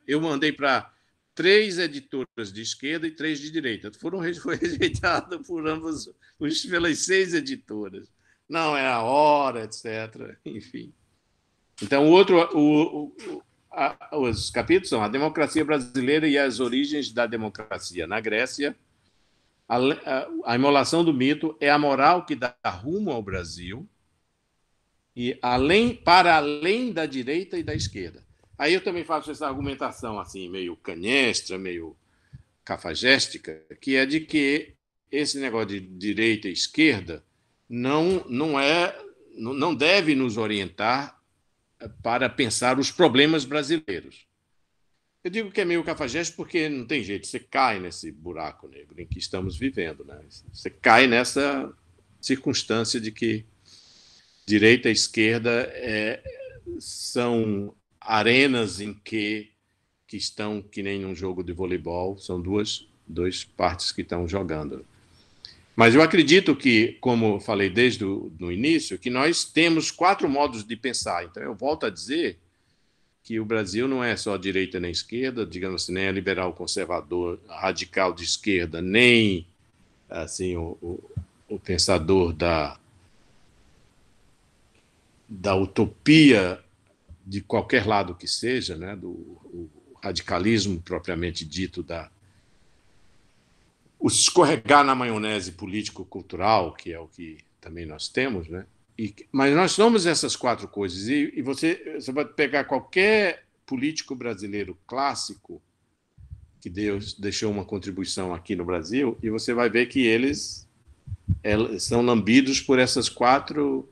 eu mandei para 3 editoras de esquerda e 3 de direita. Foi rejeitado por ambas, pelas 6 editoras. Não é a hora, etc. Enfim. Então, os capítulos são a democracia brasileira e as origens da democracia na Grécia. A imolação do mito é a moral que dá rumo ao Brasil e para além da direita e da esquerda. Aí eu também faço essa argumentação assim, meio canestra, meio cafajéstica, que é de que esse negócio de direita e esquerda não deve nos orientar para pensar os problemas brasileiros. Eu digo que é meio cafajeste porque não tem jeito, você cai nesse buraco negro em que estamos vivendo, né? Você cai nessa circunstância de que direita e esquerda são arenas em que estão que nem num jogo de voleibol, são duas partes que estão jogando. Mas eu acredito que, como falei desde o início, que nós temos 4 modos de pensar. Então, eu volto a dizer que o Brasil não é só direita nem esquerda, digamos assim, nem é liberal conservador, radical de esquerda, nem assim o pensador da utopia de qualquer lado que seja, né, o radicalismo propriamente dito, o escorregar na maionese político-cultural, que é o que também nós temos, né? Mas nós somos essas 4 coisas. E você pode pegar qualquer político brasileiro clássico que deixou uma contribuição aqui no Brasil e você vai ver que eles são lambidos por essas 4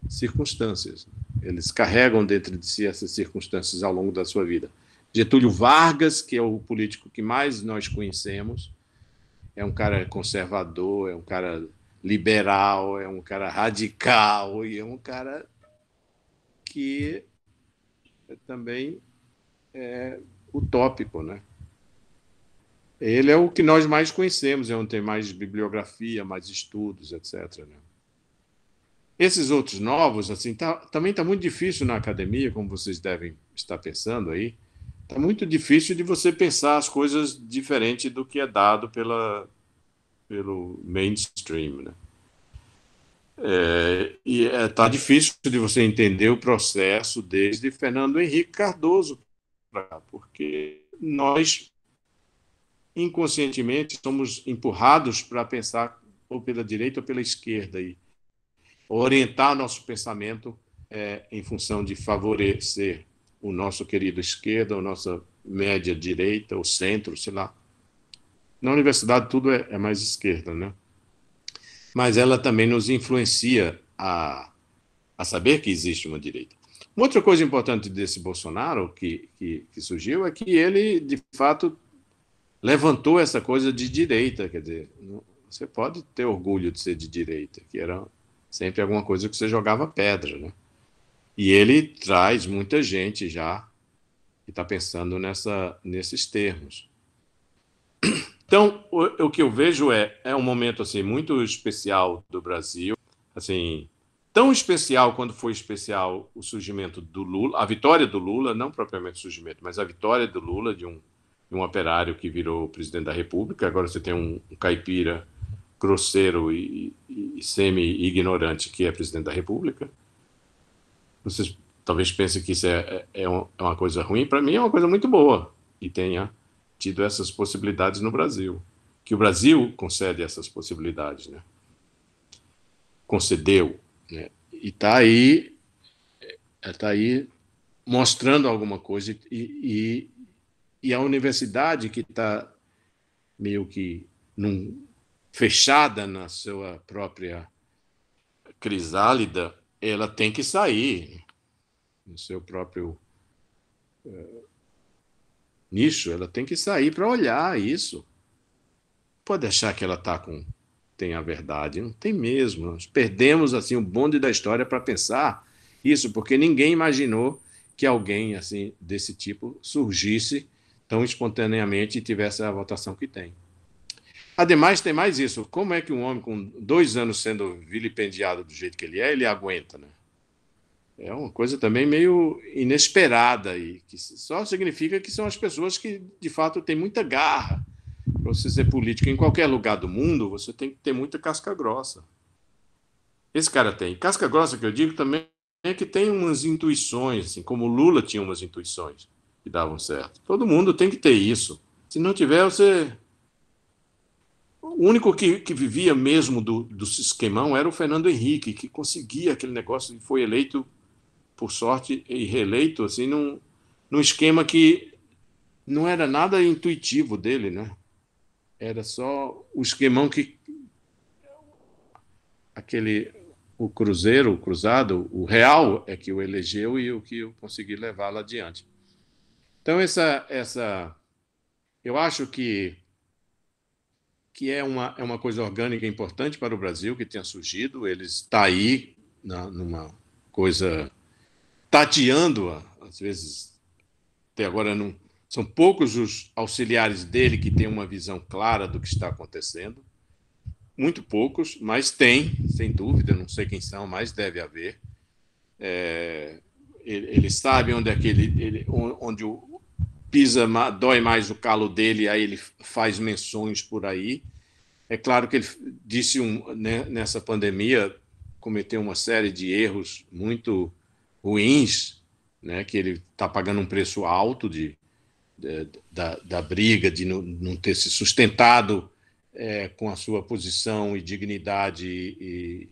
circunstâncias. Eles carregam dentro de si essas circunstâncias ao longo da sua vida. Getúlio Vargas, que é o político que mais nós conhecemos, é um cara conservador, é um cara liberal, é um cara radical e é um cara que também é utópico, né? ele é o que nós mais conhecemos, é onde tem mais bibliografia, mais estudos, etc., né? Esses outros novos, assim, também está muito difícil na academia, como vocês devem estar pensando aí. Está muito difícil de você pensar as coisas diferente do que é dado pelo mainstream, né? E está difícil de você entender o processo desde Fernando Henrique Cardoso, porque nós inconscientemente somos empurrados para pensar ou pela direita ou pela esquerda e orientar nosso pensamento em função de favorecer o nosso querido esquerda, a nossa média direita, o centro, sei lá. Na universidade tudo é mais esquerda, né? Mas ela também nos influencia a saber que existe uma direita. Uma outra coisa importante desse Bolsonaro que surgiu é que ele, de fato, levantou essa coisa de direita. Quer dizer, você pode ter orgulho de ser de direita, que era sempre alguma coisa que você jogava pedra, né? E ele traz muita gente já que está pensando nesses termos. Então, o que eu vejo é um momento assim muito especial do Brasil, assim, tão especial quando foi especial o surgimento do Lula, a vitória do Lula, não propriamente o surgimento, mas a vitória do Lula, de um operário que virou presidente da República. Agora você tem um caipira grosseiro e semi-ignorante que é presidente da República. Vocês talvez pensem que isso é uma coisa ruim. Para mim é uma coisa muito boa e tenha tido essas possibilidades no Brasil. Que o Brasil concede essas possibilidades, né? Concedeu, né? E tá aí mostrando alguma coisa e a universidade que está meio que fechada na sua própria crisálida, ela tem que sair no seu próprio nicho, ela tem que sair para olhar isso. Pode achar que ela tem a verdade, não tem mesmo. Nós perdemos assim o bonde da história para pensar isso, porque ninguém imaginou que alguém assim desse tipo surgisse tão espontaneamente e tivesse a votação que tem. Ademais, tem mais isso. Como é que um homem com 2 anos sendo vilipendiado do jeito que ele aguenta, né? É uma coisa também meio inesperada e que só significa que são as pessoas que, de fato, têm muita garra. Para você ser político em qualquer lugar do mundo, você tem que ter muita casca grossa. Esse cara tem. Casca grossa, que eu digo, também é que tem umas intuições, assim, como o Lula tinha umas intuições que davam certo. Todo mundo tem que ter isso. Se não tiver, você. O único que vivia mesmo do esquemão era o Fernando Henrique, que conseguia aquele negócio e foi eleito, por sorte, e reeleito, assim, num esquema que não era nada intuitivo dele, né? Era só o esquemão que aquele o Cruzeiro, o Cruzado, o Real é que o elegeu e o que eu consegui levá-lo adiante. Então eu acho que é uma coisa orgânica importante para o Brasil que tenha surgido. Ele está aí numa coisa tateando, às vezes até agora não são poucos os auxiliares dele que têm uma visão clara do que está acontecendo. Muito poucos, mas tem, sem dúvida, não sei quem são, mas deve haver. Ele sabe onde é que onde pisa, dói mais o calo dele, aí ele faz menções por aí. É claro que ele disse nessa pandemia cometeu uma série de erros muito ruins, né, que ele está pagando um preço alto da briga, de não ter se sustentado com a sua posição e dignidade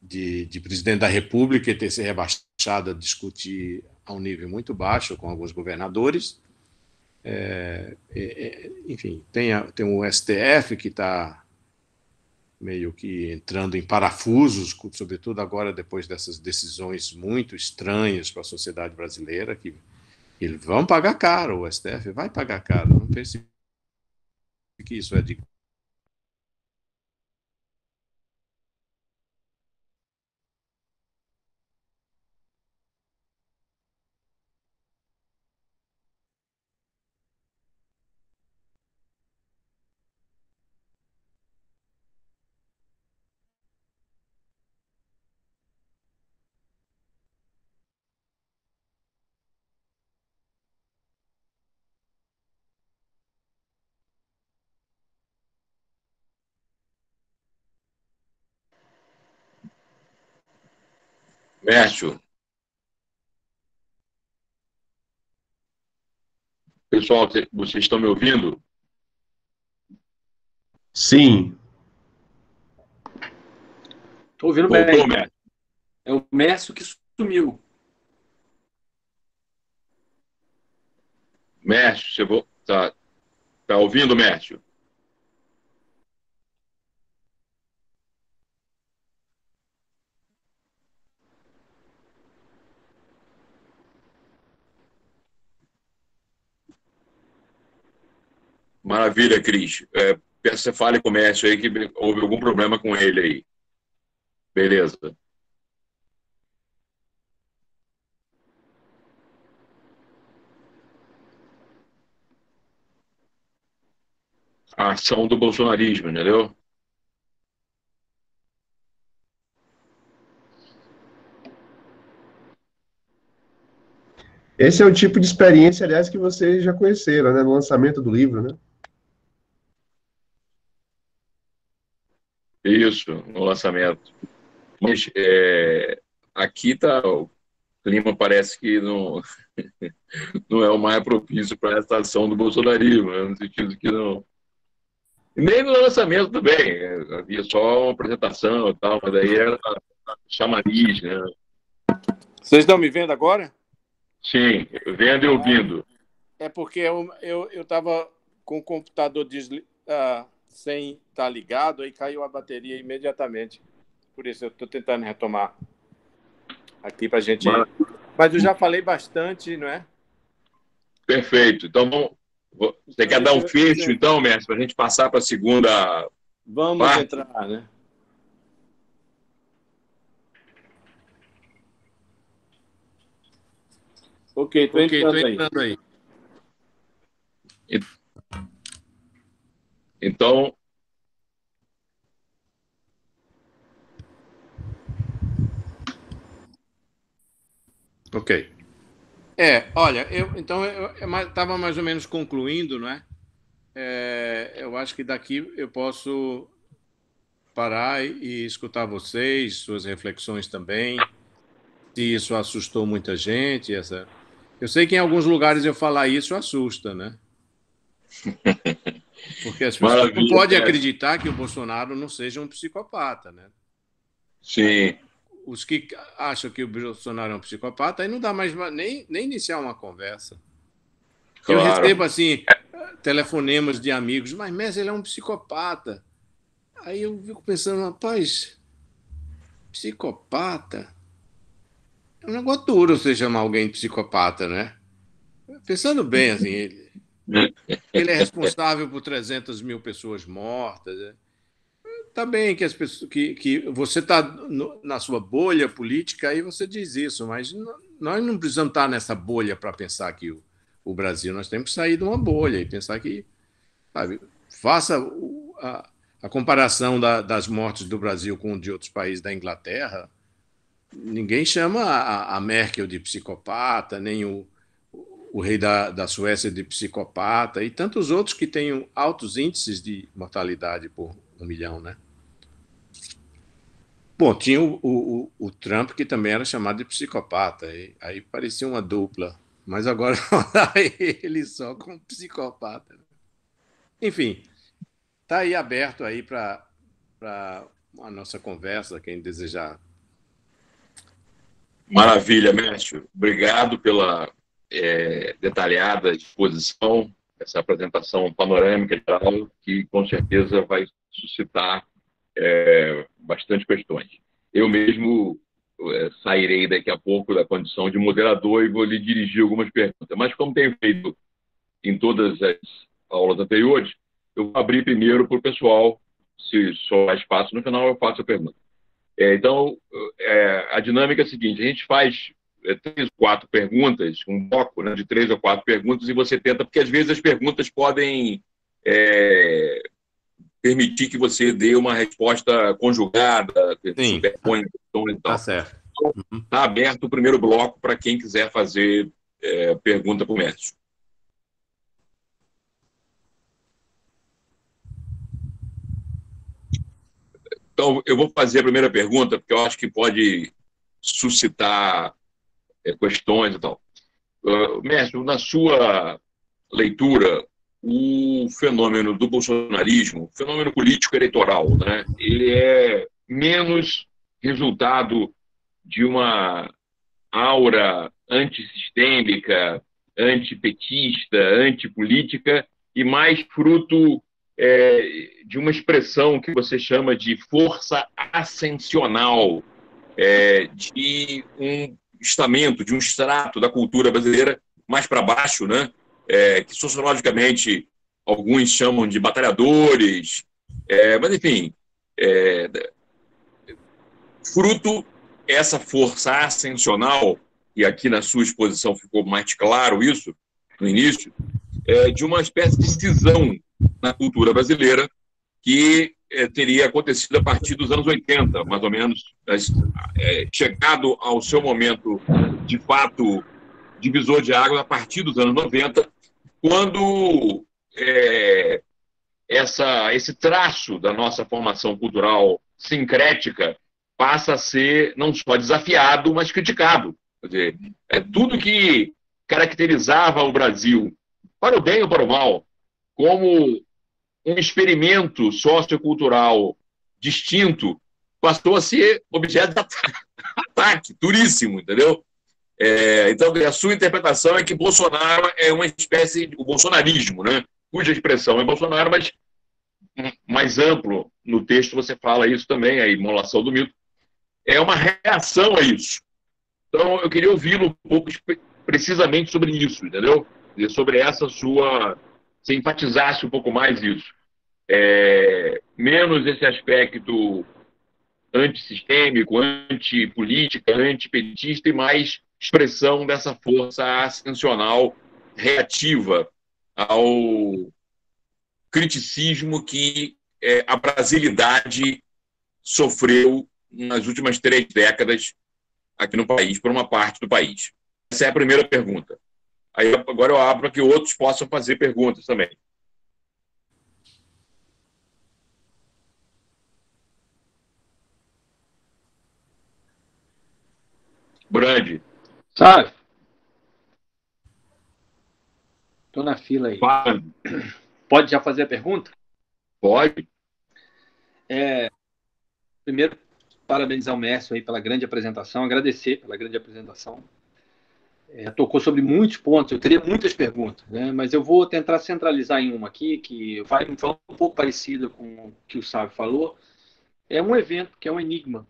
de presidente da República e ter se rebaixado a discutir a um nível muito baixo com alguns governadores. Enfim, tem o STF que está meio que entrando em parafusos, sobretudo agora depois dessas decisões muito estranhas para a sociedade brasileira, que eles vão pagar caro, o STF vai pagar caro. Não pense que isso é de Mércio, pessoal, vocês estão me ouvindo? Sim. Estou ouvindo Voltou, bem. Mércio? É o Mércio que sumiu. Mércio, tá ouvindo, Mércio? Maravilha, Cris. Peço que você fale com o Mércio aí que houve algum problema com ele aí. Beleza. A ação do bolsonarismo, entendeu? Esse é o tipo de experiência, aliás, que vocês já conheceram, né? No lançamento do livro, né? Isso, no lançamento. Mas aqui tá, o clima parece que não, não é o mais propício para essa ação do bolsonarismo, né? No sentido que não. Nem no lançamento também. Havia só uma apresentação e tal, mas daí era chamariz, né? Vocês estão me vendo agora? Sim, vendo e ouvindo. É porque eu estava com o computador sem estar ligado, aí caiu a bateria imediatamente. Por isso eu estou tentando retomar aqui para a gente. Mas eu já falei bastante, não é? Perfeito. Então, você quer dar um fecho, então, Mestre, para a gente passar para a segunda Vamos parte? entrar, né? Ok, estou entrando aí. Então, ok. Olha, eu estava mais ou menos concluindo, não é? Eu acho que daqui eu posso parar e escutar vocês, suas reflexões também. Se isso assustou muita gente, eu sei que em alguns lugares eu falar isso assusta, né? Porque as pessoas não podem acreditar que o Bolsonaro não seja um psicopata, né? Sim. Os que acham que o Bolsonaro é um psicopata, aí não dá mais nem iniciar uma conversa. Claro. Eu recebo, assim, telefonemas de amigos, mas Messi, ele é um psicopata. Aí eu fico pensando, rapaz, psicopata? É um negócio duro você chamar alguém de psicopata, né? Pensando bem, assim, ele é responsável por 300 mil pessoas mortas. Né? Tá bem que as pessoas que você está na sua bolha política, aí você diz isso, mas nós não precisamos estar nessa bolha para pensar que o Brasil, nós temos que sair de uma bolha e pensar que, sabe, faça a comparação das mortes do Brasil com de outros países da Inglaterra. Ninguém chama a Merkel de psicopata, nem o rei da Suécia de psicopata e tantos outros que têm altos índices de mortalidade por 1 milhão, né? Bom, tinha o Trump, que também era chamado de psicopata, aí parecia uma dupla, mas agora ele só como psicopata. Enfim, está aí aberto aí para a nossa conversa, quem desejar. Maravilha, Mércio. Obrigado pela detalhada exposição, essa apresentação panorâmica geral, que com certeza vai suscitar bastante questões. Eu mesmo sairei daqui a pouco da condição de moderador e vou lhe dirigir algumas perguntas. Mas, como tenho feito em todas as aulas anteriores, eu vou abrir primeiro para o pessoal. Se só há espaço, no final eu faço a pergunta. Então, a dinâmica é a seguinte: a gente faz 3 ou 4 perguntas, um bloco, né, de 3 ou 4 perguntas, e você tenta, porque às vezes as perguntas podem permitir que você dê uma resposta conjugada, superpõe e tal. Tá certo. Está aberto o primeiro bloco para quem quiser fazer pergunta para o Mércio. Então, eu vou fazer a primeira pergunta, porque eu acho que pode suscitar questões e tal. Mestre, na sua leitura, o fenômeno do bolsonarismo, o fenômeno político eleitoral, né, ele é menos resultado de uma aura antissistêmica, antipetista, antipolítica, e mais fruto de uma expressão que você chama de força ascensional, de um estamento, de um extrato da cultura brasileira mais para baixo, né? Que sociologicamente alguns chamam de batalhadores, mas enfim, fruto essa força ascensional, e aqui na sua exposição ficou mais claro isso no início, de uma espécie de cisão na cultura brasileira que teria acontecido a partir dos anos 80, mais ou menos, chegado ao seu momento, de fato, divisor de águas a partir dos anos 90, quando esse traço da nossa formação cultural sincrética passa a ser não só desafiado, mas criticado. Quer dizer, tudo que caracterizava o Brasil, para o bem ou para o mal, como um experimento sociocultural distinto, passou a ser objeto de ataque duríssimo, entendeu? Então, a sua interpretação é que Bolsonaro é uma espécie de o bolsonarismo, né? Cuja expressão é Bolsonaro, mas mais amplo. No texto você fala isso também, a imolação do mito. É uma reação a isso. Então, eu queria ouvi-lo um pouco precisamente sobre isso, entendeu? E sobre essa sua... Se enfatizasse um pouco mais isso. Menos esse aspecto antissistêmico, antipolítica, antipetista, e mais expressão dessa força ascensional reativa ao criticismo que a brasilidade sofreu nas últimas 3 décadas aqui no país, por uma parte do país. Essa é a primeira pergunta. Aí agora eu abro para que outros possam fazer perguntas também. Brandi. Sabe? Estou na fila aí. Fala. Pode já fazer a pergunta? Pode. Primeiro, parabenizar o Mércio aí pela grande apresentação, agradecer pela grande apresentação. Tocou sobre muitos pontos, eu teria muitas perguntas, né? Mas eu vou tentar centralizar em uma aqui, que vai falar um pouco parecida com o que o Sávio falou. É um evento que é um enigma.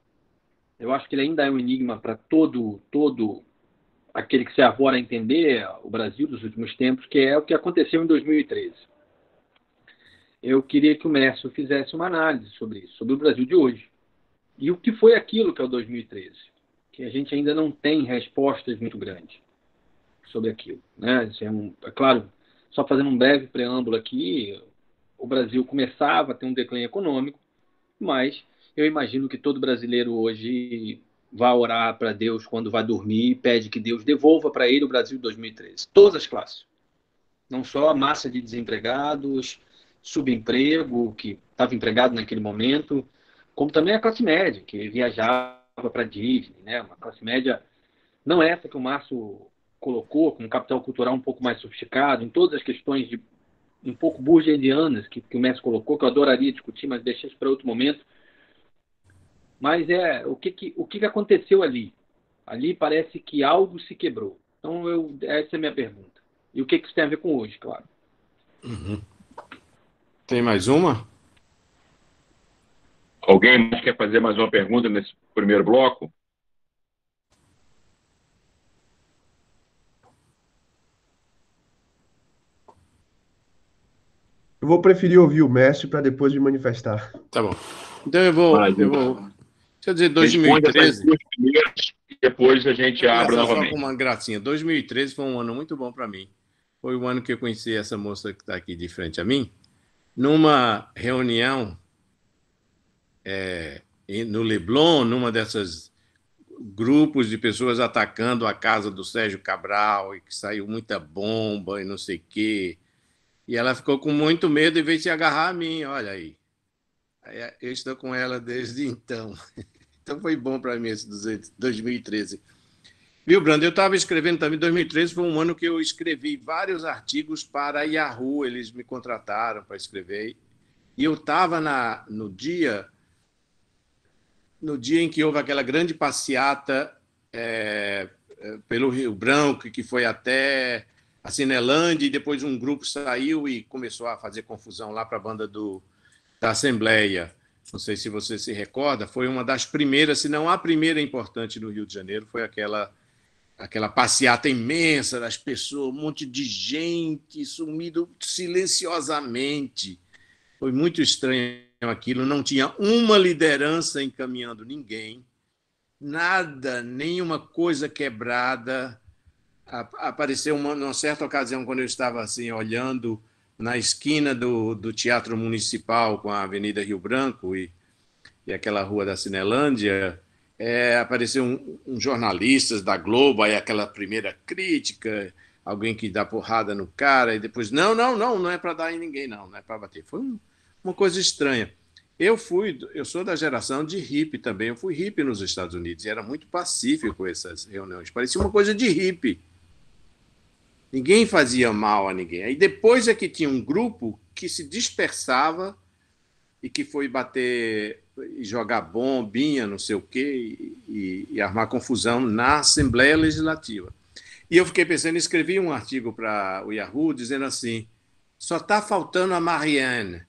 Eu acho que ele ainda é um enigma para todo aquele que se avora a entender o Brasil dos últimos tempos, que é o que aconteceu em 2013. Eu queria que o Mércio fizesse uma análise sobre isso, sobre o Brasil de hoje. E o que foi aquilo que é o 2013? Que a gente ainda não tem respostas muito grandes sobre aquilo, né? É claro, só fazendo um breve preâmbulo aqui, o Brasil começava a ter um declínio econômico, mas eu imagino que todo brasileiro hoje vai orar para Deus quando vai dormir e pede que Deus devolva para ele o Brasil de 2013. Todas as classes. Não só a massa de desempregados, subemprego, que estava empregado naquele momento, como também a classe média, que viajava para Disney, né? Uma classe média, não essa que o Márcio colocou, com um capital cultural um pouco mais sofisticado, em todas as questões um pouco burguesianas que o Márcio colocou, que eu adoraria discutir, mas deixei isso para outro momento. Mas o que aconteceu ali? Ali parece que algo se quebrou. Então, essa é a minha pergunta. E o que isso tem a ver com hoje, claro. Uhum. Tem mais uma? Alguém quer fazer mais uma pergunta nesse primeiro bloco? Eu vou preferir ouvir o mestre para depois me manifestar. Tá bom. Então eu vou deixa eu dizer 2013. E depois a gente abre novamente. Só com uma gracinha. 2013 foi um ano muito bom para mim. Foi o ano que eu conheci essa moça que está aqui de frente a mim, numa reunião no Leblon, numa dessas grupos de pessoas atacando a casa do Sérgio Cabral, e que saiu muita bomba e não sei o quê. E ela ficou com muito medo e veio se agarrar a mim, olha aí. Eu estou com ela desde então. Então foi bom para mim esse 2013. Viu, Brando? Eu estava escrevendo também, 2013 foi um ano que eu escrevi vários artigos para a Yahoo, eles me contrataram para escrever, e eu estava no dia em que houve aquela grande passeata pelo Rio Branco, que foi até a Cinelândia, e depois um grupo saiu e começou a fazer confusão lá para a banda da Assembleia. Não sei se você se recorda, foi uma das primeiras, se não a primeira importante no Rio de Janeiro, foi aquela passeata imensa das pessoas, um monte de gente sumido silenciosamente. Foi muito estranho aquilo, não tinha uma liderança encaminhando ninguém, nada, nenhuma coisa quebrada. Apareceu numa certa ocasião, quando eu estava assim, olhando na esquina do Teatro Municipal com a Avenida Rio Branco e aquela rua da Cinelândia, apareceu um jornalistas da Globo, aí aquela primeira crítica, alguém que dá porrada no cara, e depois, não é para dar em ninguém, não é para bater. Foi uma coisa estranha. Eu sou da geração de hippie também, eu fui hippie nos Estados Unidos, e era muito pacífico essas reuniões, parecia uma coisa de hippie. Ninguém fazia mal a ninguém. Aí depois é que tinha um grupo que se dispersava e que foi bater e jogar bombinha, não sei o quê, e armar confusão na Assembleia Legislativa. E eu fiquei pensando, escrevi um artigo para o Yahoo dizendo assim, só está faltando a Marianne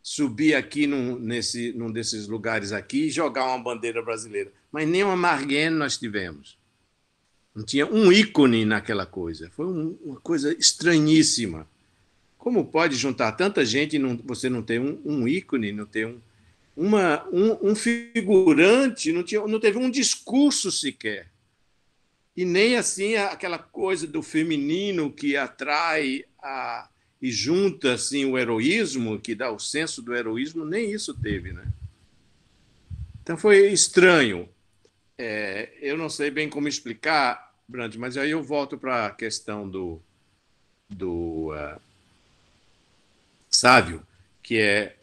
subir aqui num desses lugares aqui e jogar uma bandeira brasileira. Mas nem uma Marianne nós tivemos. Não tinha um ícone naquela coisa. Foi uma coisa estranhíssima. Como pode juntar tanta gente e você não ter um ícone, não ter um figurante, não teve um discurso sequer. E nem assim aquela coisa do feminino que atrai e junta assim, o heroísmo, que dá o senso do heroísmo, nem isso teve. Né? Então foi estranho. Eu não sei bem como explicar, Brant, mas aí eu volto para a questão do Sávio, que é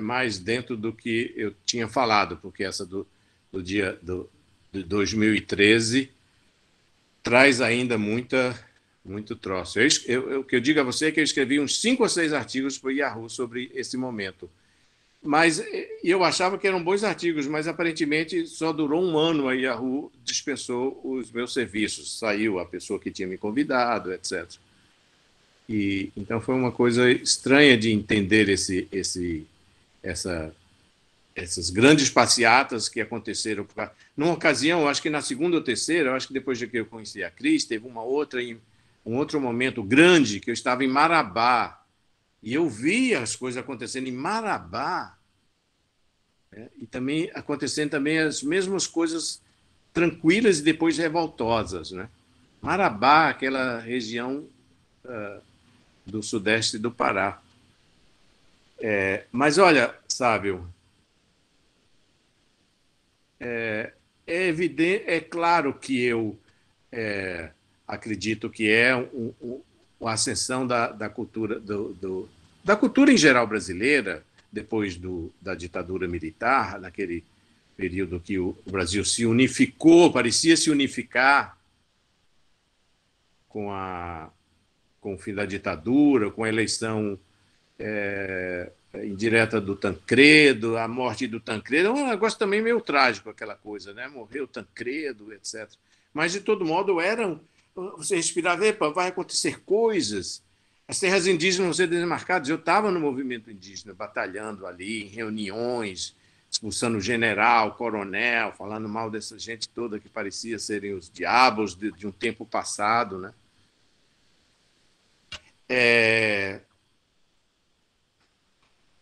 mais dentro do que eu tinha falado, porque essa do dia de 2013 traz ainda muito troço. O que eu digo a você é que eu escrevi uns 5 ou 6 artigos para o Yahoo sobre esse momento. Mas eu achava que eram bons artigos, mas aparentemente só durou um ano, a Yahoo dispensou os meus serviços, saiu a pessoa que tinha me convidado, etc. Então foi uma coisa estranha de entender essas grandes passeatas que aconteceram. Numa ocasião, acho que na segunda ou terceira, acho que depois de que eu conheci a Cris, teve um outro momento grande que eu estava em Marabá, e eu via as coisas acontecendo em Marabá, e também acontecendo também as mesmas coisas tranquilas e depois revoltosas. Né? Marabá, aquela região do sudeste do Pará. Mas, olha, Sávio, é evidente, é claro que eu acredito que a ascensão da cultura da cultura em geral brasileira depois da ditadura militar, naquele período que o Brasil se unificou, parecia se unificar com o fim da ditadura, com a eleição indireta do Tancredo, a morte do Tancredo, é um negócio também meio trágico, aquela coisa, né? Morreu Tancredo, etc. Mas, de todo modo, você respirava, epa, vai acontecer coisas, as terras indígenas vão ser demarcadas. Eu estava no movimento indígena, batalhando ali, em reuniões, expulsando o general, coronel, falando mal dessa gente toda que parecia serem os diabos de um tempo passado. Né?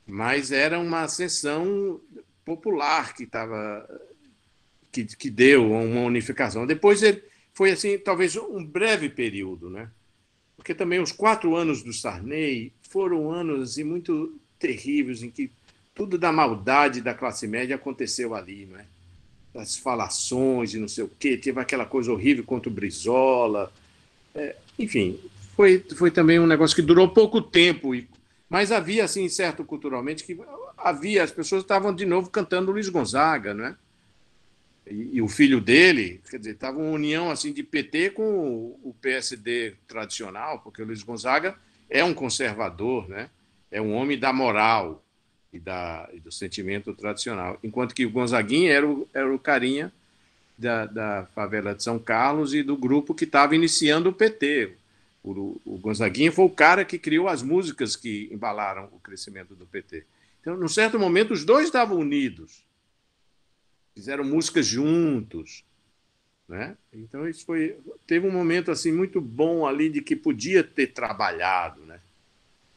Mas era uma ascensão popular que deu uma unificação. Depois foi assim, talvez um breve período, né? Porque também os 4 anos do Sarney foram anos assim, muito terríveis, em que tudo da maldade da classe média aconteceu ali, né? As falações e não sei o quê, teve aquela coisa horrível contra o Brizola. Enfim, foi também um negócio que durou pouco tempo Mas havia, assim, certo culturalmente, que havia, as pessoas estavam de novo cantando Luiz Gonzaga, né? E o filho dele, quer dizer, estava uma união assim de PT com o PSD tradicional, porque o Luiz Gonzaga é um conservador, né? É um homem da moral e do sentimento tradicional, enquanto que o Gonzaguinha era o carinha da favela de São Carlos e do grupo que estava iniciando o PT. O Gonzaguinha foi o cara que criou as músicas que embalaram o crescimento do PT. Então, num certo momento, os dois estavam unidos, fizeram músicas juntos, né? Então isso teve um momento assim muito bom ali de que podia ter trabalhado, né?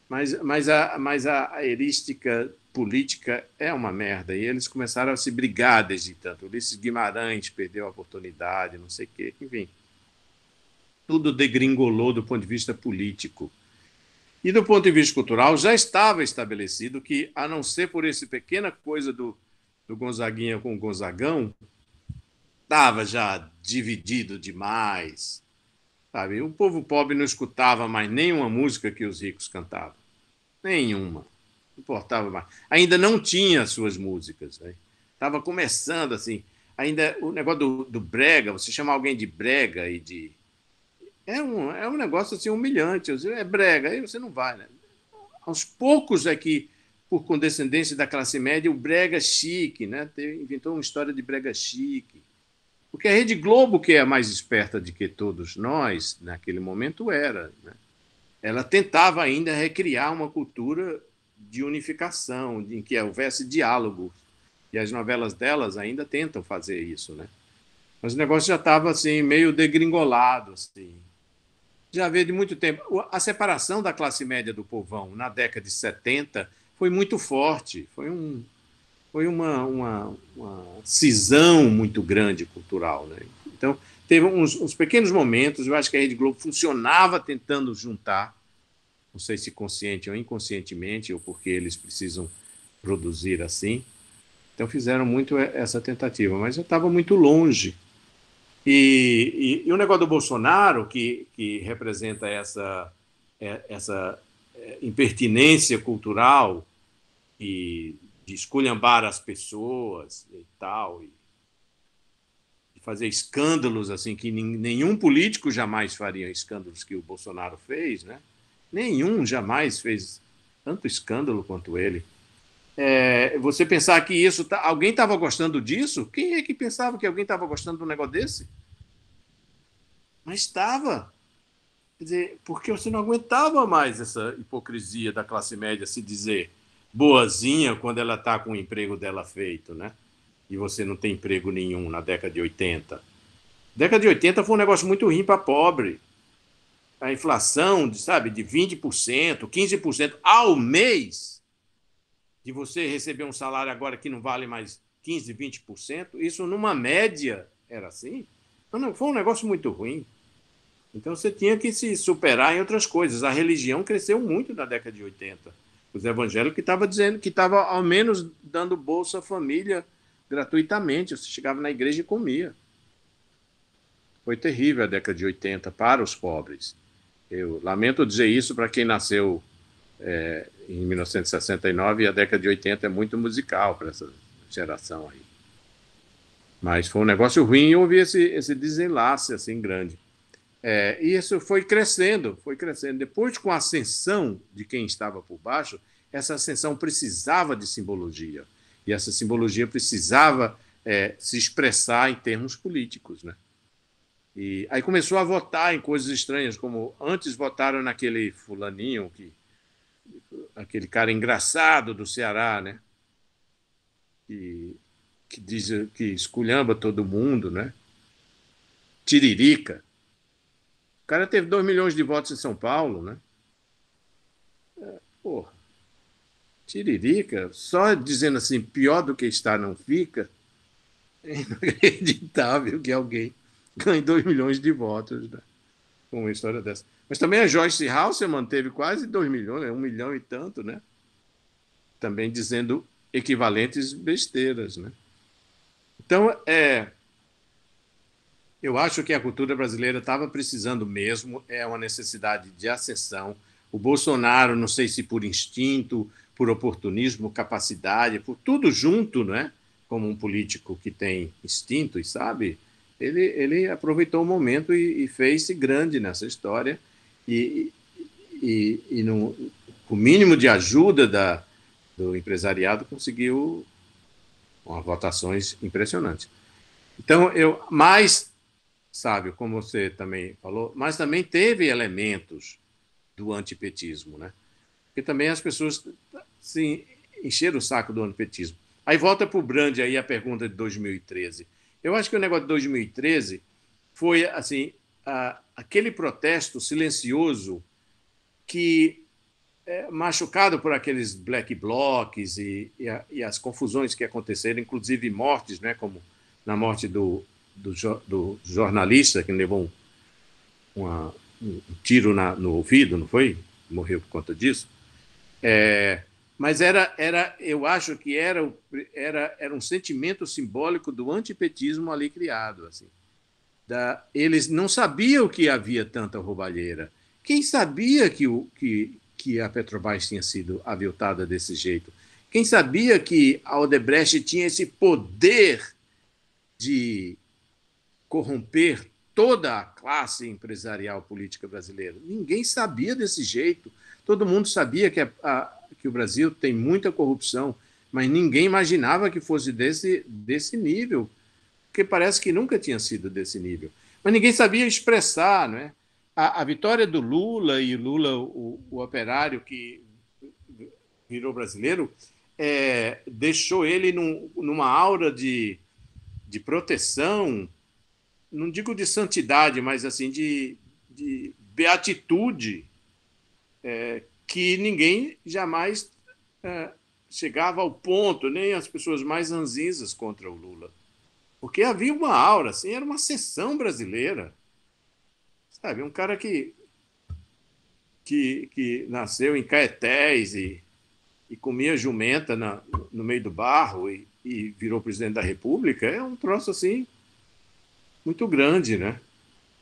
Mas a erística política é uma merda e eles começaram a se brigar desde tanto. Ulisses Guimarães perdeu a oportunidade, não sei o quê, enfim, tudo degringolou do ponto de vista político. E do ponto de vista cultural já estava estabelecido que, a não ser por essa pequena coisa do Gonzaguinha com o Gonzagão, estava já dividido demais, sabe? O povo pobre não escutava mais nenhuma música que os ricos cantavam, nenhuma, não importava mais. Ainda não tinha suas músicas, né? Estava começando assim, ainda o negócio do brega, você chama alguém de brega e de é um negócio assim humilhante, é brega, aí você não vai, né? Aos poucos é que, por condescendência da classe média, o brega chique, né? Inventou uma história de brega chique. Porque a Rede Globo, que é a mais esperta de que todos nós, naquele momento era, né? Ela tentava ainda recriar uma cultura de unificação, em que houvesse diálogo. E as novelas delas ainda tentam fazer isso, né? Mas o negócio já estava assim, meio degringolado. Assim. Já havia de muito tempo. A separação da classe média do povão na década de 70 foi muito forte. Foi uma cisão muito grande cultural. Né? Então, teve uns pequenos momentos, eu acho que a Rede Globo funcionava tentando juntar, não sei se consciente ou inconscientemente, ou porque eles precisam produzir assim. Então, fizeram muito essa tentativa, mas já estava muito longe. E o negócio do Bolsonaro, que representa essa impertinência cultural e de esculhambar as pessoas e tal, e de fazer escândalos assim que nenhum político jamais faria escândalos que o Bolsonaro fez, né? Nenhum jamais fez tanto escândalo quanto ele. Você pensar que isso alguém estava gostando disso? Quem é que pensava que alguém estava gostando de um negócio desse? Mas estava. Quer dizer, porque você não aguentava mais essa hipocrisia da classe média se dizer boazinha quando ela está com o emprego dela feito, né? E você não tem emprego nenhum na década de 80. A década de 80 foi um negócio muito ruim para pobre. A inflação, sabe, de 20%, 15% ao mês, de você receber um salário agora que não vale mais 15%, 20%, isso numa média era assim. Não, foi um negócio muito ruim. Então você tinha que se superar em outras coisas. A religião cresceu muito na década de 80. Os evangélicos que estavam dizendo que estava ao menos dando Bolsa Família gratuitamente. Você chegava na igreja e comia. Foi terrível a década de 80 para os pobres. Eu lamento dizer isso para quem nasceu em 1969, e a década de 80 é muito musical para essa geração aí. Mas foi um negócio ruim e houve esse desenlace assim grande. E isso foi crescendo, foi crescendo. Depois, com a ascensão de quem estava por baixo, essa ascensão precisava de simbologia. E essa simbologia precisava se expressar em termos políticos, né? E aí começou a votar em coisas estranhas, como antes votaram naquele fulaninho, aquele cara engraçado do Ceará, né? Que diz que esculhamba todo mundo, né? Tiririca. O cara teve 2 milhões de votos em São Paulo, né? Porra. Tiririca, só dizendo assim, pior do que está não fica, é inacreditável que alguém ganhe 2 milhões de votos, né? Com uma história dessa. Mas também a Joyce Halseman teve quase 2 milhões, 1 milhão e tanto, né? Também dizendo equivalentes besteiras, né? Então, eu acho que a cultura brasileira estava precisando mesmo, uma necessidade de ascensão, O Bolsonaro, não sei se por instinto, por oportunismo, capacidade, por tudo junto, né? Como um político que tem instinto e sabe, ele aproveitou o momento e fez-se grande nessa história e com o mínimo de ajuda do empresariado conseguiu umas votações impressionantes. Então, Sávio, como você também falou, mas também teve elementos do antipetismo, né? Porque também as pessoas se encheram o saco do antipetismo. Aí volta para o Brand aí a pergunta de 2013. Eu acho que o negócio de 2013 foi assim, aquele protesto silencioso que, machucado por aqueles black blocs e as confusões que aconteceram, inclusive mortes, né, como na morte do jornalista que levou um tiro no ouvido, não foi? Morreu por conta disso. Mas eu acho que era um sentimento simbólico do antipetismo ali criado. Assim. Eles não sabiam que havia tanta roubalheira. Quem sabia que a Petrobras tinha sido aviltada desse jeito? Quem sabia que a Odebrecht tinha esse poder de corromper toda a classe empresarial política brasileira? Ninguém sabia desse jeito. Todo mundo sabia que o Brasil tem muita corrupção, mas ninguém imaginava que fosse desse nível, porque parece que nunca tinha sido desse nível. Mas ninguém sabia expressar, não é? A vitória do Lula, e Lula, o operário que virou brasileiro, deixou ele numa aura de proteção, não digo de santidade, mas assim de beatitude, que ninguém jamais chegava ao ponto, nem as pessoas mais ranzinzas contra o Lula. Porque havia uma aura, assim, era uma seção brasileira. Sabe, um cara que nasceu em Caetés e comia jumenta no meio do barro e virou presidente da República, é um troço assim muito grande, né?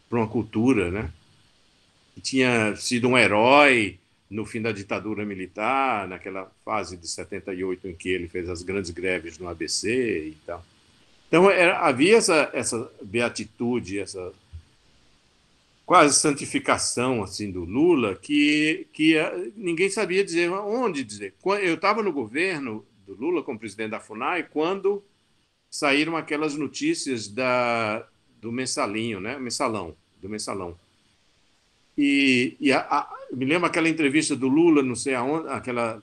Para uma cultura, né? Que tinha sido um herói no fim da ditadura militar, naquela fase de 78 em que ele fez as grandes greves no ABC e tal. Então, havia essa beatitude, essa quase santificação assim do Lula, que ninguém sabia dizer onde dizer. Eu estava no governo do Lula como presidente da FUNAI quando saíram aquelas notícias do mensalinho, né? Do mensalão. E me lembro aquela entrevista do Lula, não sei aonde, aquela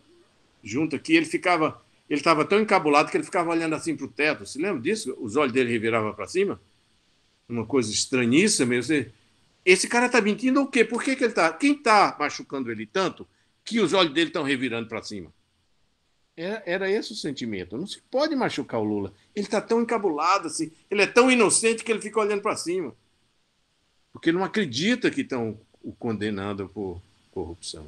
junta que ele estava tão encabulado que ele ficava olhando assim para o teto. Você lembra disso? Os olhos dele reviravam para cima? Uma coisa estranhíssima. Esse cara está mentindo ou o quê? Por que ele está? Quem está machucando ele tanto que os olhos dele estão revirando para cima? Era esse o sentimento. Não se pode machucar o Lula. Ele está tão encabulado, assim, ele é tão inocente que ele fica olhando para cima. Porque não acredita que estão o condenando por corrupção.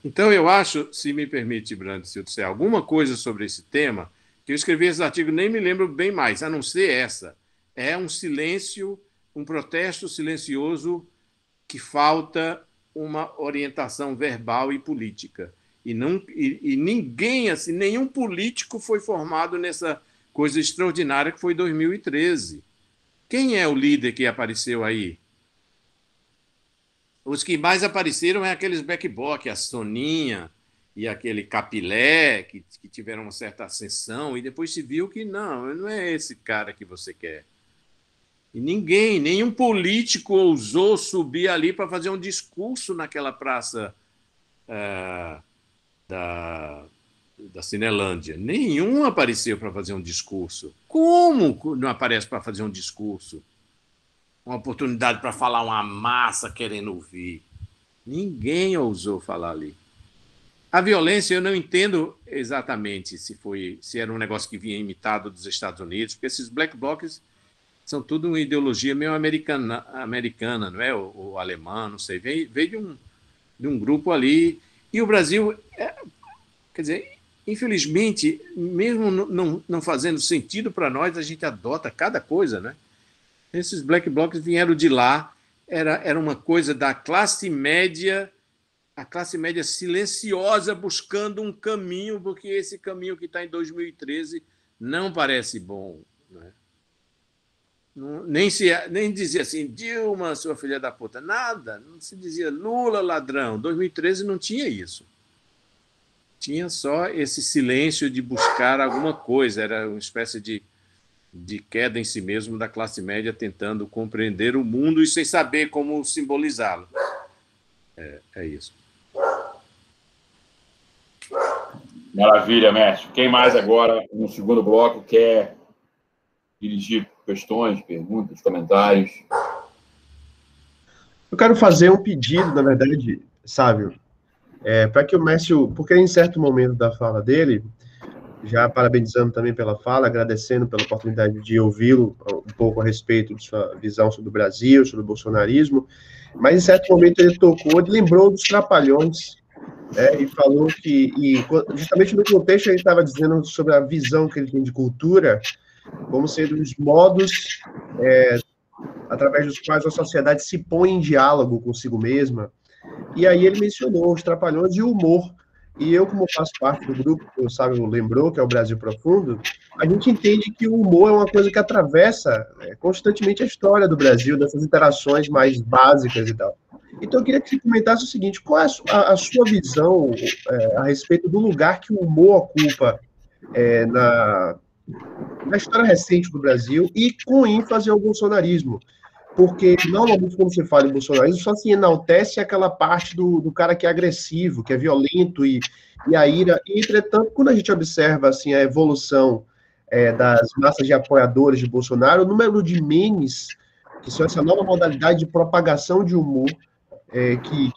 Então, eu acho, se me permite, Brando, se eu disser alguma coisa sobre esse tema, que eu escrevi esse artigo, nem me lembro bem mais, a não ser essa. É um silêncio, um protesto silencioso que falta uma orientação verbal e política. E ninguém, assim, nenhum político foi formado nessa coisa extraordinária que foi 2013. Quem é o líder que apareceu aí? Os que mais apareceram é aqueles backbock, a Soninha e aquele Capilé, que tiveram uma certa ascensão, e depois se viu que não é esse cara que você quer. E nenhum político ousou subir ali para fazer um discurso naquela praça da Cinelândia. Nenhum apareceu para fazer um discurso. Como não aparece para fazer um discurso? Uma oportunidade para falar uma massa querendo ouvir. Ninguém ousou falar ali. A violência, eu não entendo exatamente se era um negócio que vinha imitado dos Estados Unidos, porque esses black blocs são tudo uma ideologia meio americana, não é? Ou alemã, não sei. Veio de um grupo ali. E o Brasil, quer dizer, infelizmente, mesmo não fazendo sentido para nós, a gente adota cada coisa, né? Esses black blocs vieram de lá, era uma coisa da classe média, a classe média silenciosa buscando um caminho, porque esse caminho que está em 2013 não parece bom. Né? Nem dizia assim, Dilma, sua filha da puta, nada. Não se dizia Lula, ladrão. 2013 não tinha isso. Tinha só esse silêncio de buscar alguma coisa, era uma espécie de queda em si mesmo da classe média tentando compreender o mundo e sem saber como simbolizá-lo. É isso. Maravilha, mestre. Quem mais agora, no segundo bloco, quer dirigir questões, perguntas, comentários? Eu quero fazer um pedido, na verdade, Sávio, para que o Mércio, porque em certo momento da fala dele, já parabenizando também pela fala, agradecendo pela oportunidade de ouvi-lo um pouco a respeito de sua visão sobre o Brasil, sobre o bolsonarismo, mas em certo momento ele lembrou dos Trapalhões, e falou que, justamente no contexto ele estava dizendo sobre a visão que ele tem de cultura, como sendo os modos através dos quais a sociedade se põe em diálogo consigo mesma. E aí ele mencionou os Trapalhões e o humor. E eu, como faço parte do grupo, que o Sábio lembrou, que é o Brasil Profundo, a gente entende que o humor é uma coisa que atravessa constantemente a história do Brasil, dessas interações mais básicas e tal. Então, eu queria que você comentasse o seguinte, qual é a sua visão a respeito do lugar que o humor ocupa na história recente do Brasil e com ênfase ao bolsonarismo? Porque, normalmente, quando você fala em bolsonarismo, só se enaltece aquela parte do cara que é agressivo, que é violento e a ira. E, entretanto, quando a gente observa assim, a evolução das massas de apoiadores de Bolsonaro, o número de memes, que são essa nova modalidade de propagação de humor, que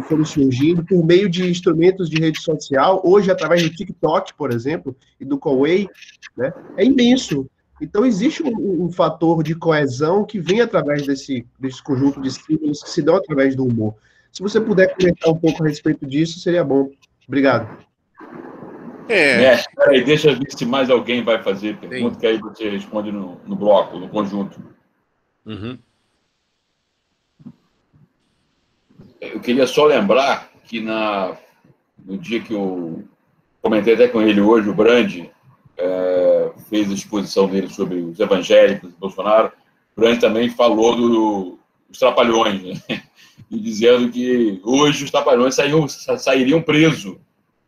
foram surgindo por meio de instrumentos de rede social, hoje através do TikTok, por exemplo, e do Kawaii, né, é imenso. Então, existe um fator de coesão que vem através desse conjunto de estímulos que se dão através do humor. Se você puder comentar um pouco a respeito disso, seria bom. Obrigado. Peraí, deixa eu ver se mais alguém vai fazer pergunta, Sim. Que aí você responde no bloco, no conjunto. Uhum. Eu queria só lembrar que no dia que eu comentei até com ele hoje, o Brandi fez a exposição dele sobre os evangélicos de Bolsonaro. O Brandi também falou dos Trapalhões, né? E dizendo que hoje os Trapalhões sairiam presos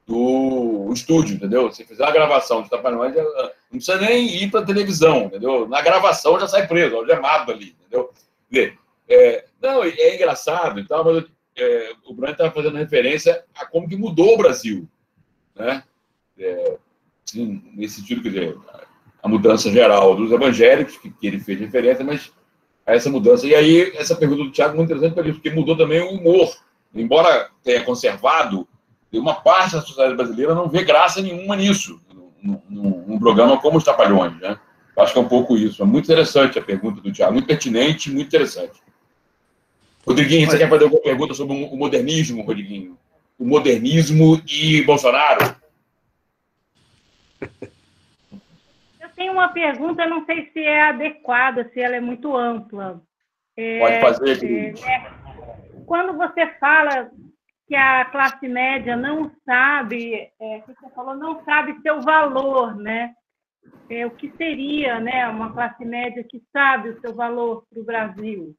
do estúdio, entendeu? Se fizer uma gravação dos Trapalhões, não precisa nem ir para a televisão, entendeu? Na gravação já sai preso, algemado ali, entendeu? Não, é engraçado e tal, mas o Brandi estava fazendo referência a como que mudou o Brasil, né? Sim, nesse sentido, quer dizer, a mudança geral dos evangélicos, que ele fez referência, mas a essa mudança. E aí, essa pergunta do Thiago é muito interessante, porque mudou também o humor. Embora tenha conservado, uma parte da sociedade brasileira não vê graça nenhuma nisso, num programa como os Trapalhões, né? Eu acho que é um pouco isso. É muito interessante a pergunta do Thiago, muito pertinente, muito interessante. Rodriguinho, você quer fazer alguma pergunta sobre o modernismo, Rodriguinho? O modernismo e Bolsonaro? Eu tenho uma pergunta, não sei se é adequada, se ela é muito ampla. Pode fazer, quando você fala que a classe média não sabe, que você falou, não sabe seu valor, né? O que seria, né, uma classe média que sabe o seu valor para o Brasil?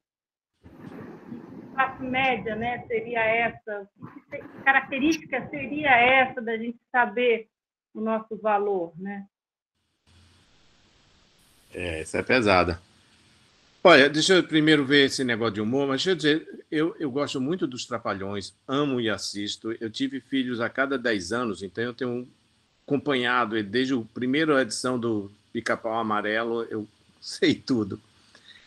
Classe média, né, seria essa? Que característica seria essa da gente saber o nosso valor, né? Essa é pesada. Olha, deixa eu primeiro ver esse negócio de humor, mas deixa eu dizer, eu gosto muito dos Trapalhões, amo e assisto. Eu tive filhos a cada 10 anos, então eu tenho acompanhado desde a primeira edição do Pica-Pau Amarelo, eu sei tudo.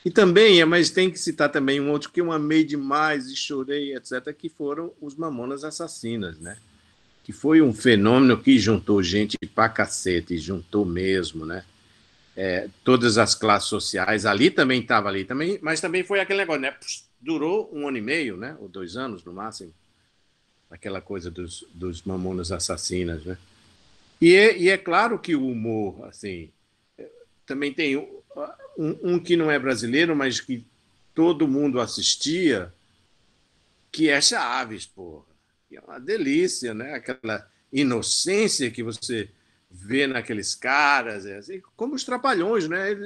E também, mas tem que citar também um outro que eu amei demais e chorei, etc., que foram os Mamonas Assassinas, né? Que foi um fenômeno que juntou gente pra cacete, juntou mesmo, né? Todas as classes sociais, ali também estava ali, também, mas também foi aquele negócio, né? Durou 1 ano e meio, né? Ou 2 anos, no máximo, aquela coisa dos Mamonas Assassinas, né? E é claro que o humor, assim, também tem um que não é brasileiro, mas que todo mundo assistia, que é Chaves, porra. É uma delícia, né? Aquela inocência que você vê naqueles caras, assim, como os Trapalhões, né?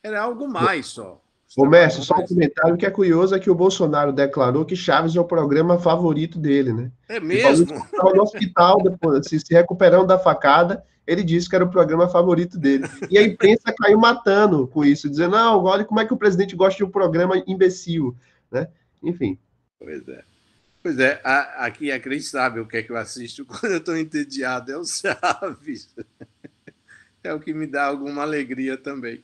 Era algo mais só. Ô, Mércio, só um comentário que é curioso é que o Bolsonaro declarou que Chaves é o programa favorito dele, né? É Ele falou mesmo? que estava no hospital, depois, se recuperando da facada, ele disse que era o programa favorito dele. E a imprensa caiu matando com isso, dizendo, não, olha como é que o presidente gosta de um programa imbecil, né? Enfim. Pois é. Pois é, aqui a Cris sabe o que é que eu assisto quando eu estou entediado, é o Chaves. É o que me dá alguma alegria também.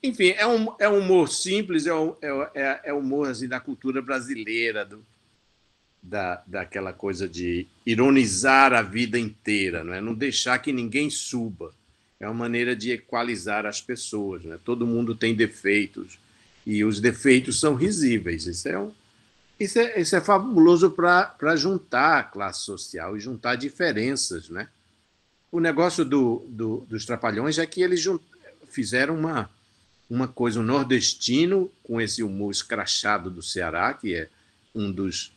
Enfim, é um humor simples, é humor assim, da cultura brasileira, daquela coisa de ironizar a vida inteira, não é? Não deixar que ninguém suba. É uma maneira de equalizar as pessoas. Né? Todo mundo tem defeitos, e os defeitos são risíveis. Isso é fabuloso para juntar a classe social e juntar diferenças. Né? O negócio dos Trapalhões é que eles fizeram uma coisa, um nordestino com esse humor escrachado do Ceará, que é um dos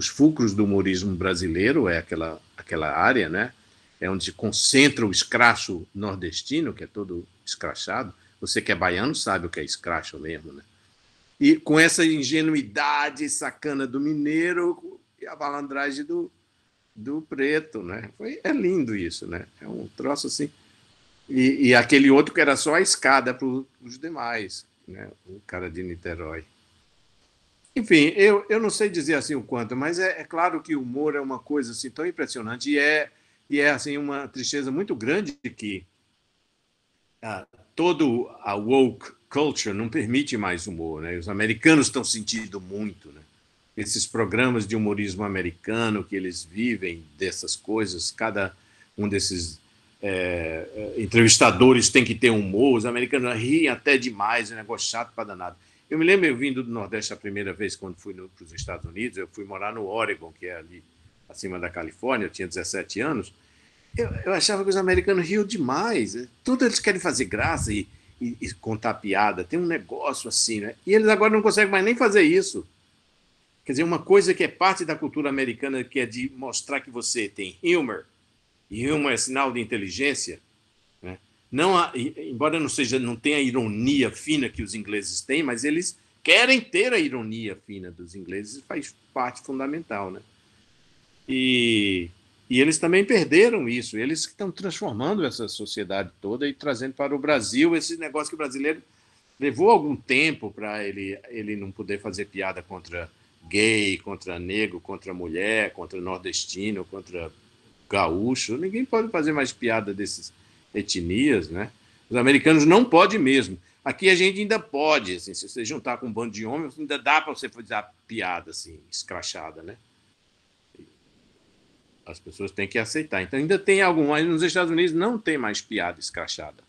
fulcros do humorismo brasileiro, é aquela área, né? É onde se concentra o escracho nordestino, que é todo escrachado. Você que é baiano sabe o que é escracho mesmo, né? E com essa ingenuidade sacana do mineiro e a malandragem do preto, né? É lindo isso, né? É um troço assim. E aquele outro que era só a escada para os demais, né? O cara de Niterói. Enfim, eu não sei dizer assim o quanto, mas é claro que o humor é uma coisa assim tão impressionante e é assim uma tristeza muito grande que todo a woke culture não permite mais humor, né? Os americanos estão sentindo muito, né? Esses programas de humorismo americano que eles vivem dessas coisas, cada um desses entrevistadores tem que ter humor, os americanos riem até demais, é um negócio chato para danado. Eu me lembro eu vindo do Nordeste a primeira vez, quando fui para os Estados Unidos, eu fui morar no Oregon, que é ali acima da Califórnia, eu tinha 17 anos, eu achava que os americanos riam demais, tudo eles querem fazer graça e contar piada, tem um negócio assim, né? E eles agora não conseguem mais nem fazer isso. Quer dizer, uma coisa que é parte da cultura americana, que é de mostrar que você tem humor, e humor é sinal de inteligência, né? Embora não tenha a ironia fina que os ingleses têm, mas eles querem ter a ironia fina dos ingleses, faz parte fundamental, né? E eles também perderam isso, eles estão transformando essa sociedade toda e trazendo para o Brasil esse negócio que o brasileiro levou algum tempo para ele não poder fazer piada contra gay, contra negro, contra mulher, contra nordestino, contra gaúcho. Ninguém pode fazer mais piada dessas etnias, né? Os americanos não podem mesmo. Aqui a gente ainda pode, assim, se você juntar com um bando de homens, ainda dá para você fazer piada assim, escrachada, né? As pessoas têm que aceitar. Então ainda tem algum, mas nos Estados Unidos não tem mais piada escrachada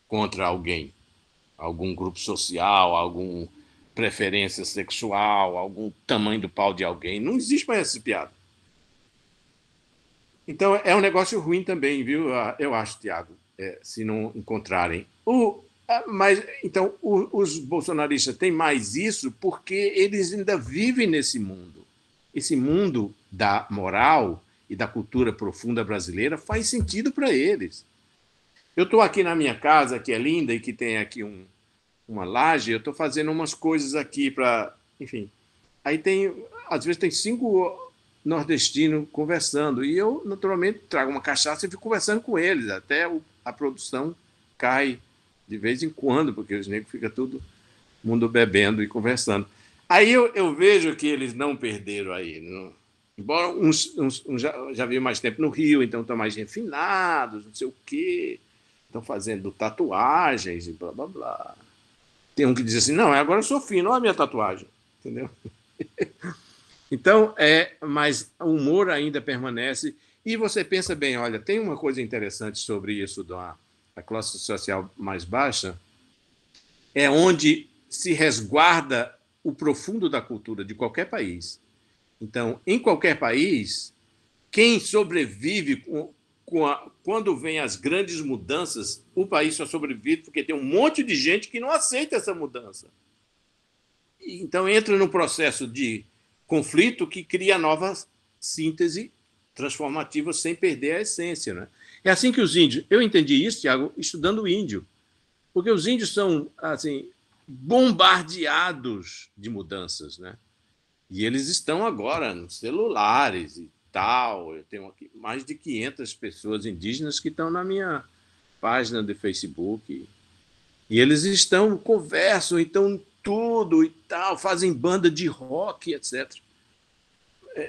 contra alguém, algum grupo social, alguma preferência sexual, algum tamanho do pau de alguém. Não existe mais essa piada. Então, é um negócio ruim também, viu? Eu acho, Tiago, se não encontrarem. Mas, então, os bolsonaristas têm mais isso porque eles ainda vivem nesse mundo. Esse mundo da moral e da cultura profunda brasileira faz sentido para eles. Eu estou aqui na minha casa, que é linda e que tem aqui uma laje, eu estou fazendo umas coisas aqui para... Enfim, aí às vezes tem 5... nordestino conversando, e eu naturalmente trago uma cachaça e fico conversando com eles, até a produção cai de vez em quando, porque os negros ficam todo mundo bebendo e conversando. Aí eu vejo que eles não perderam aí, não. Embora uns já viram mais tempo no Rio, então estão mais refinados, não sei o quê, estão fazendo tatuagens e blá blá blá. Tem um que diz assim, não, agora eu sou fino, olha a minha tatuagem, entendeu? Então, mas o humor ainda permanece. E você pensa bem, olha, tem uma coisa interessante sobre isso da classe social mais baixa, é onde se resguarda o profundo da cultura de qualquer país. Então, em qualquer país, quem sobrevive quando vem as grandes mudanças, o país só sobrevive porque tem um monte de gente que não aceita essa mudança. então entra num processo de conflito que cria nova síntese transformativa sem perder a essência, né? É assim que os índios... Eu entendi isso, Tiago, estudando o índio, porque os índios são assim bombardeados de mudanças, né? E eles estão agora nos celulares e tal. Eu tenho aqui mais de 500 pessoas indígenas que estão na minha página de Facebook. E eles conversam, então tudo e tal, fazem banda de rock, etc.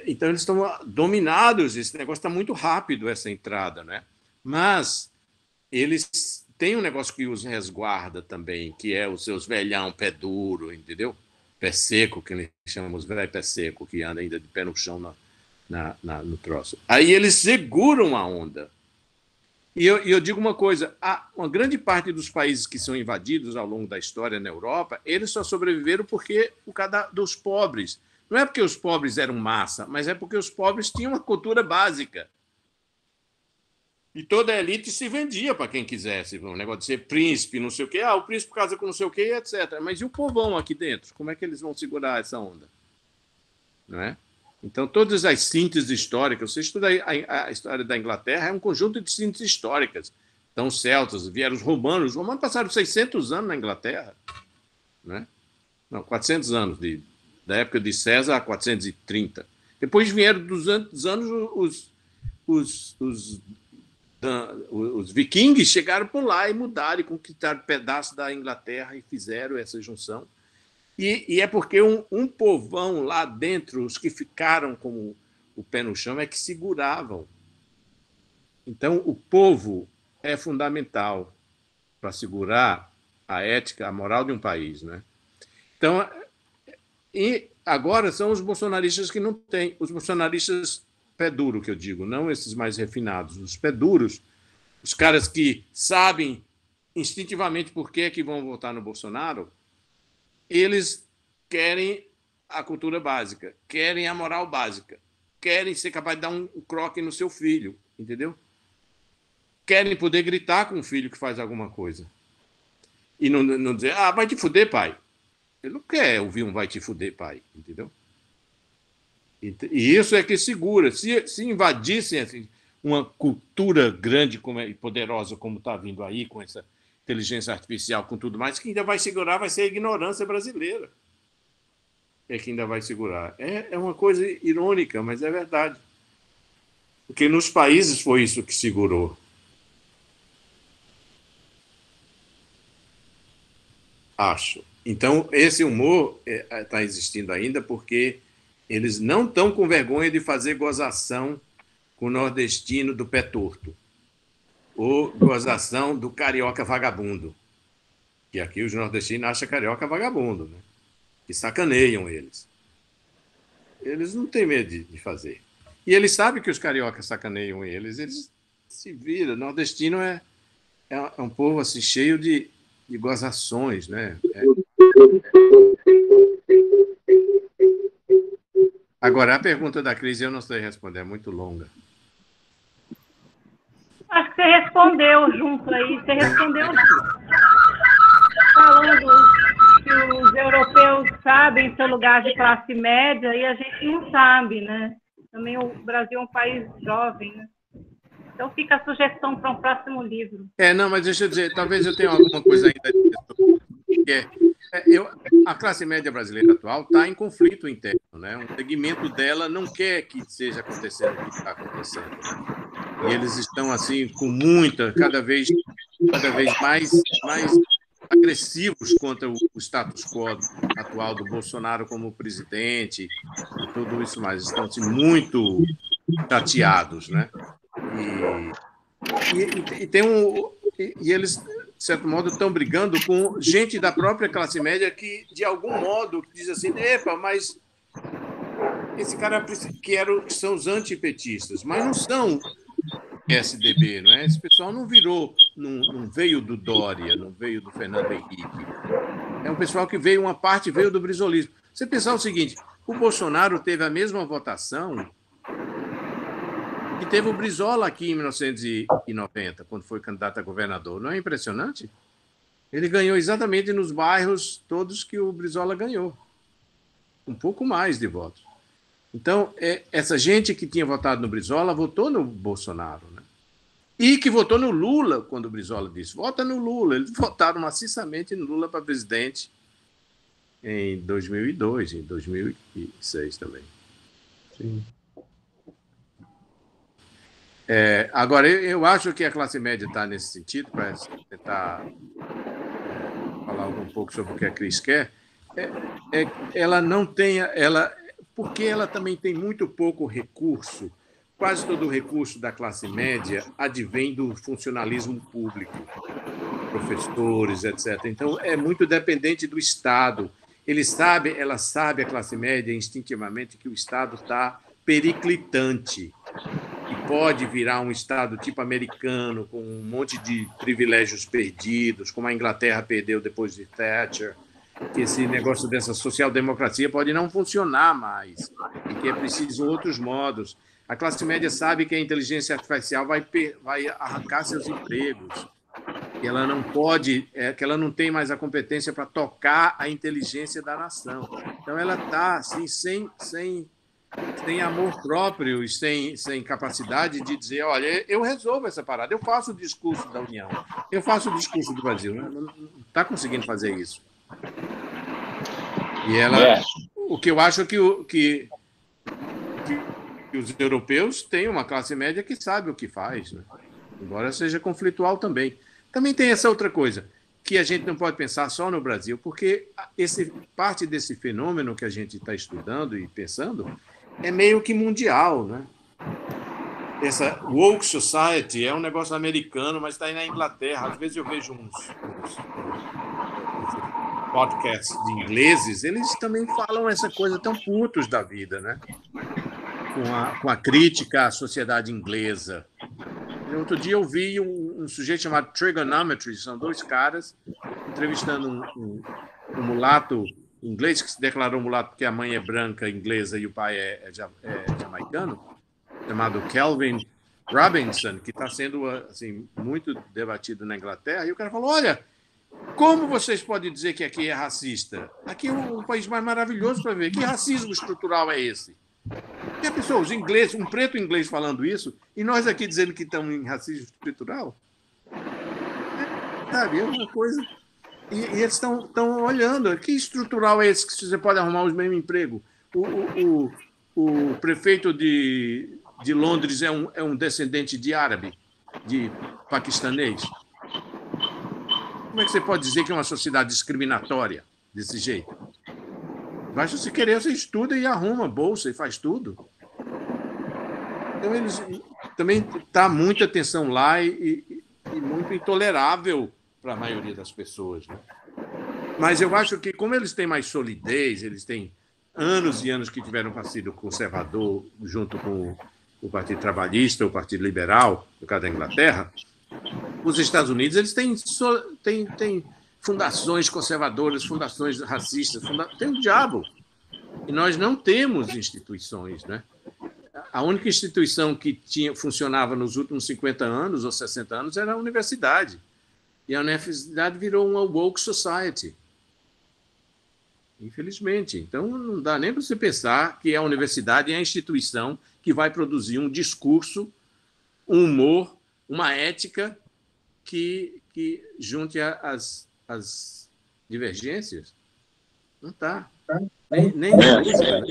Então eles estão dominados. Esse negócio está muito rápido, essa entrada, né? Mas eles têm um negócio que os resguarda também, que é os seus velhão pé duro, entendeu? Pé seco, que eles chamam os velhos pé seco, que anda ainda de pé no chão no troço. Aí eles seguram a onda. E eu digo uma coisa, uma grande parte dos países que são invadidos ao longo da história na Europa, eles só sobreviveram por causa dos pobres. Não é porque os pobres eram massa, mas é porque os pobres tinham uma cultura básica. E toda a elite se vendia para quem quisesse. Um negócio de ser príncipe, não sei o quê. O príncipe casa com não sei o quê, etc. Mas e o povão aqui dentro? Como é que eles vão segurar essa onda? Não é? Então, todas as sínteses históricas, você estuda a história da Inglaterra, é um conjunto de sínteses históricas. Então, os celtas, vieram os romanos passaram 600 anos na Inglaterra. Né? Não, 400 anos, da época de César a 430. Depois vieram 200 anos os vikings chegaram por lá e mudaram e conquistaram pedaços da Inglaterra e fizeram essa junção. E é porque um povão lá dentro, os que ficaram com o pé no chão, é que seguravam. Então, o povo é fundamental para segurar a ética, a moral de um país, né? Então, e agora são os bolsonaristas que não têm. Os bolsonaristas pé duro, que eu digo, não esses mais refinados, os pé duros, os caras que sabem instintivamente por que vão votar no Bolsonaro, eles querem a cultura básica, querem a moral básica, querem ser capaz de dar um croque no seu filho, entendeu? Querem poder gritar com o filho que faz alguma coisa. E não dizer, vai te fuder, pai. Ele não quer ouvir um vai te fuder, pai, entendeu? E isso é que segura. Se invadissem assim, uma cultura grande e poderosa como está vindo aí, com essa inteligência artificial, com tudo mais, que ainda vai segurar vai ser a ignorância brasileira. É que ainda vai segurar. É uma coisa irônica, mas é verdade. Porque nos países foi isso que segurou. Acho. Então, esse humor está existindo ainda porque eles não estão com vergonha de fazer gozação com o nordestino do pé torto ou gozação do carioca vagabundo, que aqui os nordestinos acham carioca vagabundo, né? Que sacaneiam eles. Eles não têm medo de fazer. E eles sabem que os cariocas sacaneiam eles se viram. Nordestino é um povo assim, cheio de gozações, né? Agora, a pergunta da Cris eu não sei responder, é muito longa. Acho que você respondeu junto aí, você respondeu falando que os europeus sabem seu lugar de classe média e a gente não sabe, né? Também o Brasil é um país jovem, né? Então fica a sugestão para um próximo livro. Não, mas deixa eu dizer, talvez eu tenha alguma coisa ainda a dizer. A classe média brasileira atual está em conflito interno, né? Um segmento dela não quer que seja acontecendo o que está acontecendo. E eles estão assim com cada vez mais agressivos contra o status quo atual do Bolsonaro como presidente e tudo isso mais. Estão assim, muito chateados, né? E eles, de certo modo, estão brigando com gente da própria classe média que, de algum modo, diz assim, epa, mas esse cara que são os antipetistas, mas não são PSDB, não é? Esse pessoal não veio do Dória, não veio do Fernando Henrique. É um pessoal que uma parte veio do brizolismo. Você pensar o seguinte, o Bolsonaro teve a mesma votação que teve o Brizola aqui em 1990, quando foi candidato a governador. Não é impressionante? Ele ganhou exatamente nos bairros todos que o Brizola ganhou. um pouco mais de votos. Então, essa gente que tinha votado no Brizola votou no Bolsonaro, né? E que votou no Lula, quando o Brizola disse, vota no Lula. Eles votaram maciçamente no Lula para presidente em 2002, em 2006 também. Sim. Agora, eu acho que a classe média está nesse sentido, para tentar falar um pouco sobre o que a Cris quer, ela não tem... porque ela também tem muito pouco recurso. Quase todo o recurso da classe média advém do funcionalismo público, professores, etc. Então, é muito dependente do Estado. Ela sabe, a classe média, instintivamente, que o Estado está periclitante e pode virar um Estado tipo americano, com um monte de privilégios perdidos, como a Inglaterra perdeu depois de Thatcher, que esse negócio dessa social-democracia pode não funcionar mais e que é preciso outros modos. A classe média sabe que a inteligência artificial vai arrancar seus empregos, que ela não pode, que ela não tem mais a competência para tocar a inteligência da nação. Então, ela está assim, sem amor próprio e sem capacidade de dizer, olha, eu resolvo essa parada, eu faço o discurso da União, eu faço o discurso do Brasil. Não está conseguindo fazer isso. E ela, o que eu acho que os europeus têm uma classe média que sabe o que faz, né? Embora seja conflitual também. Também tem essa outra coisa, que a gente não pode pensar só no Brasil, porque parte desse fenômeno que a gente está estudando e pensando é meio que mundial, né? Essa woke society é um negócio americano, mas está aí na Inglaterra. Às vezes eu vejo uns podcasts de ingleses, eles também falam essa coisa tão putos da vida, né? Com a crítica à sociedade inglesa. Outro dia eu vi um sujeito chamado Trigonometry, são dois caras entrevistando um mulato inglês, que se declarou mulato porque a mãe é branca, inglesa, e o pai é jamaicano, chamado Kelvin Robinson, que está sendo assim, muito debatido na Inglaterra. E o cara falou, olha, como vocês podem dizer que aqui é racista? Aqui é um país mais maravilhoso para ver. Que racismo estrutural é esse? E a pessoa, os ingleses, um preto inglês falando isso, e nós aqui dizendo que estamos em racismo estrutural? Sabe, é uma coisa... E eles estão olhando. Que estrutural é esse que você pode arrumar o mesmo emprego? O prefeito de Londres é um descendente de árabe, de paquistanês. Como é que você pode dizer que é uma sociedade discriminatória desse jeito? Basta você querer, você estuda e arruma bolsa e faz tudo. Então, eles também está muita tensão lá e muito intolerável para a maioria das pessoas, né? Mas eu acho que, como eles têm mais solidez, eles têm anos e anos que tiveram um partido conservador junto com o Partido Trabalhista, o Partido Liberal, no caso da Inglaterra, os Estados Unidos eles têm fundações conservadoras, fundações racistas, tem um diabo. E nós não temos instituições, né? A única instituição que funcionava nos últimos 50 anos ou 60 anos era a universidade. E a universidade virou uma woke society. Infelizmente. Então, não dá nem para você pensar que a universidade é a instituição que vai produzir um discurso, um humor, uma ética que junte as divergências. Não está. Nem música, né?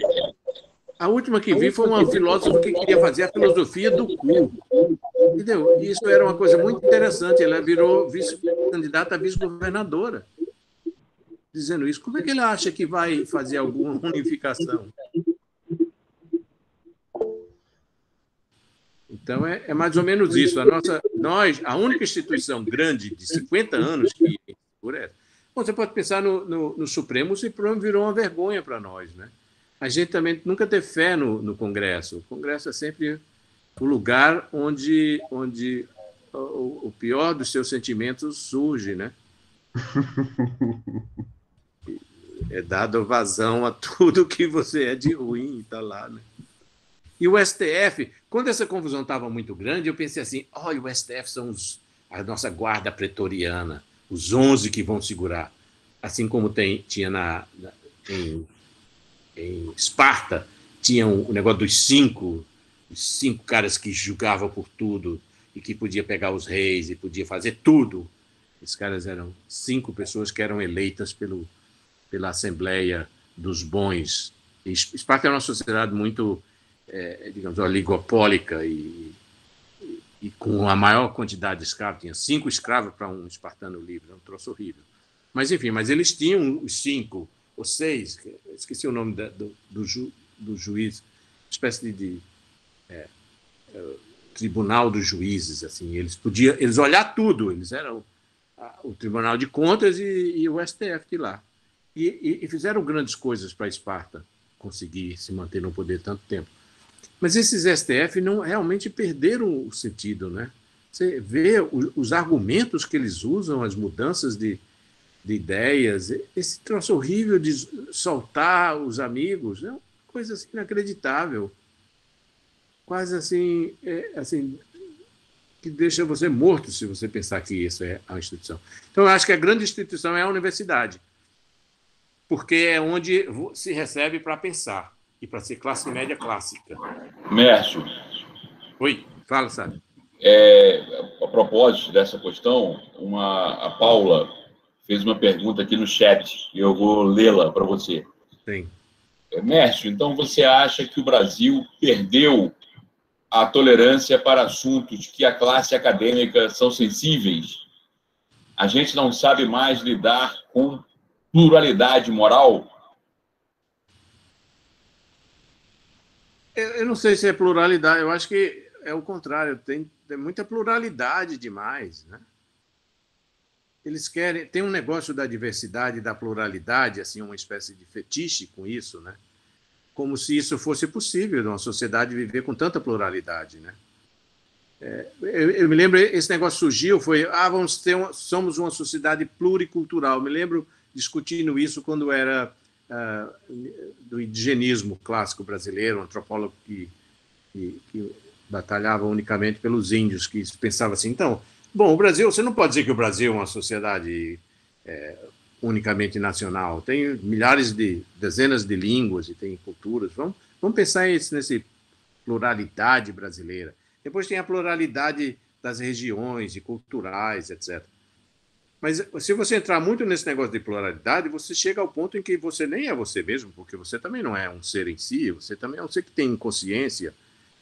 A última que vi foi uma filósofa que queria fazer a filosofia do cu. Entendeu? Isso era uma coisa muito interessante. Ela virou candidata a vice-governadora, dizendo isso. Como é que ele acha que vai fazer alguma unificação? Então, é mais ou menos isso. A única instituição grande de 50 anos que por essa. Bom, você pode pensar no Supremo. O Supremo virou uma vergonha para nós, né? A gente também nunca teve fé no Congresso. O Congresso é sempre o lugar onde o pior dos seus sentimentos surge, né? É dado vazão a tudo que você é de ruim, está lá, né? E o STF, quando essa confusão estava muito grande, eu pensei assim, olha, o STF são a nossa guarda pretoriana, os 11 que vão segurar, assim como tinha em Esparta, tinha o negócio dos cinco caras que julgavam por tudo e que podia pegar os reis e podia fazer tudo. Esses caras eram 5 pessoas que eram eleitas pela Assembleia dos Bons. E Esparta era uma sociedade muito, digamos, oligopólica e com a maior quantidade de escravos. Tinha 5 escravos para um espartano livre, um troço horrível. Mas, enfim, eles tinham os 5 ou 6, esqueci o nome do juiz, espécie de tribunal dos juízes, assim, eles olhar tudo, eles eram o Tribunal de Contas e o STF de lá. E fizeram grandes coisas para Esparta conseguir se manter no poder tanto tempo. Mas esses STF não realmente perderam o sentido, né? Você vê os argumentos que eles usam, as mudanças de ideias, esse troço horrível de soltar os amigos, é uma coisa assim, inacreditável. Quase assim, que deixa você morto se você pensar que isso é a instituição. Então, eu acho que a grande instituição é a universidade, porque é onde se recebe para pensar e para ser classe média clássica. Mércio. Oi, fala, sabe? A propósito dessa questão, a Paula fez uma pergunta aqui no chat e eu vou lê-la para você. Sim. Mércio, então você acha que o Brasil perdeu a tolerância para assuntos que a classe acadêmica são sensíveis? A gente não sabe mais lidar com pluralidade moral? Eu não sei se é pluralidade, eu acho que é o contrário, tem muita pluralidade demais, né? Eles querem, tem um negócio da diversidade e da pluralidade, assim, uma espécie de fetiche com isso, né? Como se isso fosse possível, numa sociedade viver com tanta pluralidade, né? Eu me lembro, esse negócio surgiu, somos uma sociedade pluricultural. Eu me lembro discutindo isso quando era do indigenismo clássico brasileiro, um antropólogo que batalhava unicamente pelos índios, que pensava assim, então, bom, o Brasil, você não pode dizer que o Brasil é uma sociedade unicamente nacional, tem dezenas de línguas e tem culturas, vamos pensar nessa pluralidade brasileira. Depois tem a pluralidade das regiões e culturais, etc. Mas se você entrar muito nesse negócio de pluralidade, você chega ao ponto em que você nem é você mesmo, porque você também não é um ser em si, você também é um ser que tem consciência,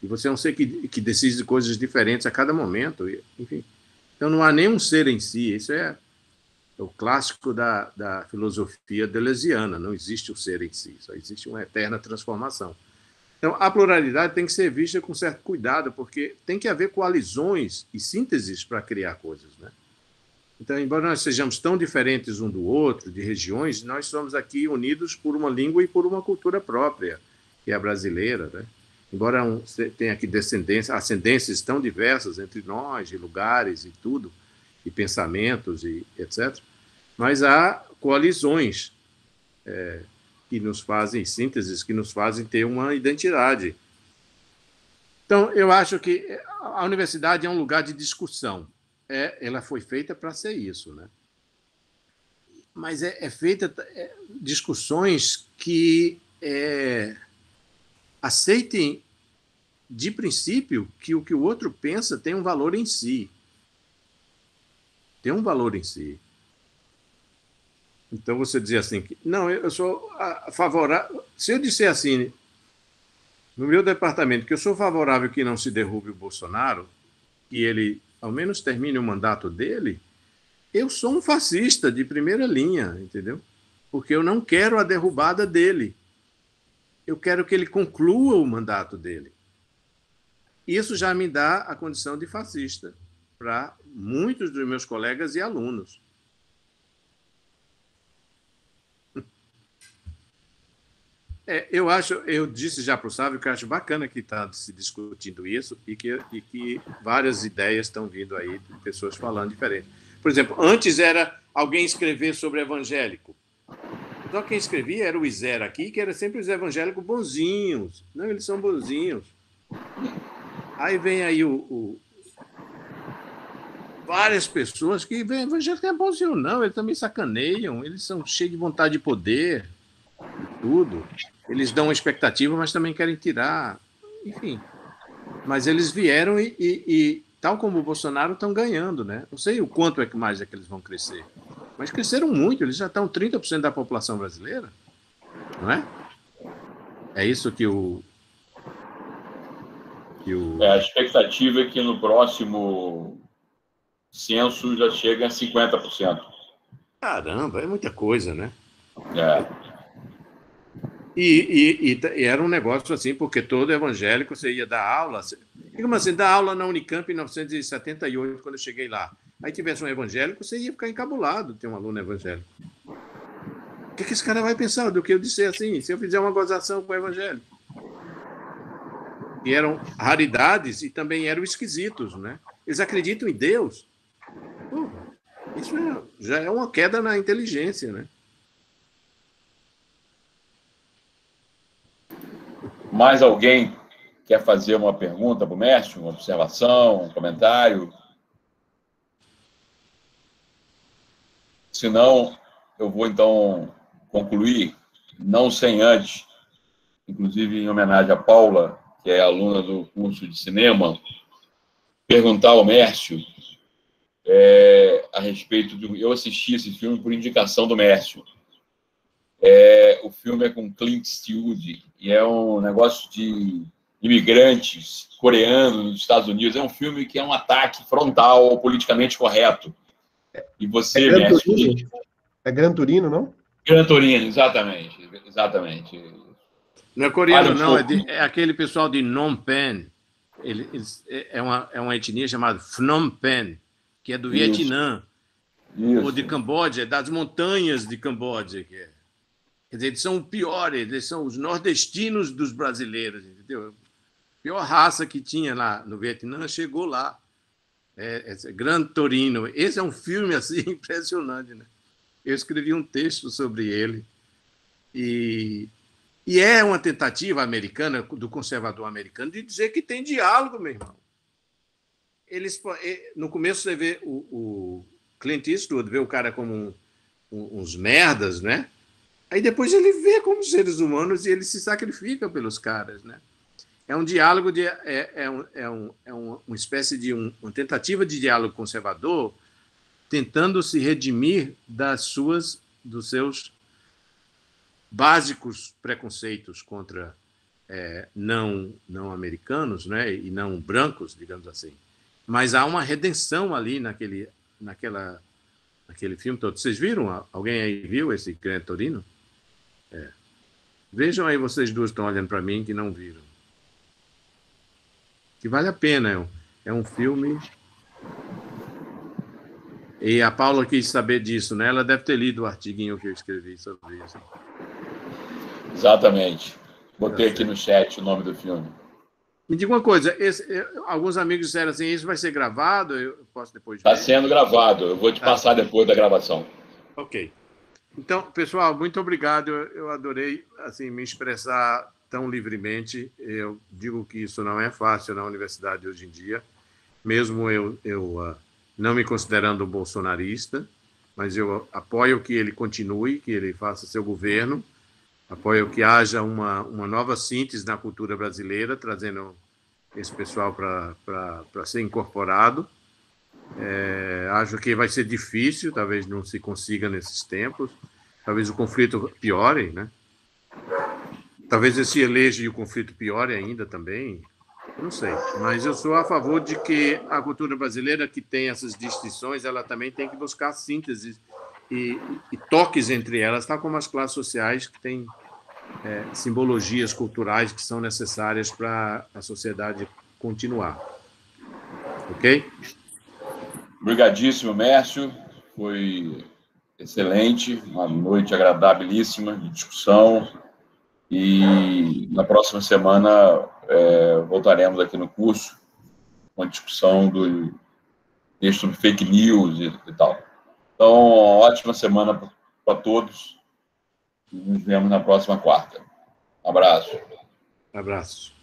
e você é um ser que decide coisas diferentes a cada momento, enfim. Então não há nenhum ser em si, isso é o clássico da filosofia deleuziana, não existe o ser em si, só existe uma eterna transformação. Então, a pluralidade tem que ser vista com certo cuidado, porque tem que haver coalizões e sínteses para criar coisas, né? Então, embora nós sejamos tão diferentes um do outro, de regiões, nós somos aqui unidos por uma língua e por uma cultura própria, que é a brasileira, né? Embora tenha aqui ascendências tão diversas entre nós, de lugares e tudo, e pensamentos e etc., mas há coalizões que nos fazem, sínteses, que nos fazem ter uma identidade. Então, eu acho que a universidade é um lugar de discussão. Ela foi feita para ser isso, né? Mas é feita discussões que aceitem, de princípio, que o que o outro pensa tem um valor em si. Tem um valor em si. Então, você dizer assim, não, eu sou favorável... Se eu disser assim, no meu departamento, que eu sou favorável que não se derrube o Bolsonaro, que ele, ao menos, termine o mandato dele, eu sou um fascista de primeira linha, entendeu? Porque eu não quero a derrubada dele. Eu quero que ele conclua o mandato dele. Isso já me dá a condição de fascista para muitos dos meus colegas e alunos. Eu disse já para o Sávio que eu acho bacana que está se discutindo isso e que várias ideias estão vindo aí de pessoas falando diferente. Por exemplo, antes era alguém escrever sobre evangélico. Só quem escrevia era o Isera aqui, que era sempre os evangélicos bonzinhos. Não, eles são bonzinhos. Aí vem aí várias pessoas que veem evangélico não é bonzinho, não. Eles também sacaneiam, eles são cheios de vontade de poder, tudo. eles dão uma expectativa, mas também querem tirar, enfim. Mas eles vieram e tal como o Bolsonaro, estão ganhando, né? Não sei o quanto mais é que eles vão crescer, mas cresceram muito, eles já estão 30% da população brasileira, não é? É isso que A expectativa é que no próximo censo já chega a 50%. Caramba, é muita coisa, né? É. E era um negócio assim, porque todo evangélico, você ia dar aula. Digamos assim, dar aula na Unicamp em 1978, quando eu cheguei lá. Aí tivesse um evangélico, você ia ficar encabulado ter um aluno evangélico. O que esse cara vai pensar do que eu disser assim, se eu fizer uma gozação com o evangélico? E eram raridades e também eram esquisitos, né? Eles acreditam em Deus. Isso já é uma queda na inteligência, né? Mais alguém quer fazer uma pergunta para o Mércio? Uma observação, um comentário? Se não, eu vou então concluir, não sem antes, inclusive em homenagem a Paula, que é aluna do curso de cinema, perguntar ao Mércio a respeito do... Eu assisti esse filme por indicação do Mércio. O filme é com Clint Eastwood e é um negócio de imigrantes coreanos nos Estados Unidos. É um filme que é um ataque frontal ao politicamente correto. E você, Mércio... É Gran Turino, não? Gran Turino, exatamente. Exatamente. Não é coreano, não. É aquele pessoal de Phnom Penh. É uma etnia chamada Phnom Penh, que é do Vietnã. Isso. Ou de Camboja, das montanhas de Camboja. Quer dizer, eles são piores, eles são os nordestinos dos brasileiros, entendeu? A pior raça que tinha lá no Vietnã chegou lá. Gran Torino. Esse é um filme assim impressionante, né? Eu escrevi um texto sobre ele e é uma tentativa americana, do conservador americano, de dizer que tem diálogo, meu irmão. No começo você vê o Clint Eastwood, vê o cara como uns merdas, né? Aí depois ele vê como seres humanos e ele se sacrifica pelos caras, né? É um diálogo uma espécie de uma tentativa de diálogo conservador, tentando se redimir dos seus básicos preconceitos contra não americanos, né, e não brancos, digamos assim. Mas há uma redenção ali naquele filme todo. Vocês viram? Alguém aí viu esse Gran Torino? Vejam aí, vocês duas estão olhando para mim que não viram. Que vale a pena. É um filme... E a Paula quis saber disso, né? Ela deve ter lido o artiguinho que eu escrevi sobre isso. Exatamente. Botei aqui no chat o nome do filme. Me diga uma coisa, alguns amigos disseram assim, isso vai ser gravado? Eu posso depois ver? Está sendo gravado, eu vou te passar depois da gravação. Ok. Então, pessoal, muito obrigado. Eu adorei assim, me expressar tão livremente. Eu digo que isso não é fácil na universidade hoje em dia, mesmo eu não me considerando bolsonarista, mas eu apoio que ele continue, que ele faça seu governo, apoio que haja uma nova síntese na cultura brasileira, trazendo esse pessoal para ser incorporado. Acho que vai ser difícil, talvez não se consiga nesses tempos, talvez o conflito piore, né? Talvez ele se eleja e o conflito piore ainda também, não sei, mas eu sou a favor de que a cultura brasileira, que tem essas distinções, ela também tem que buscar síntese e toques entre elas, tal como as classes sociais que têm simbologias culturais que são necessárias para a sociedade continuar. Ok? Obrigadíssimo, Mércio. Foi excelente, uma noite agradabilíssima de discussão. E na próxima semana voltaremos aqui no curso com a discussão do texto sobre fake news e tal. Então, ótima semana para todos. Nos vemos na próxima quarta. Abraço. Abraço.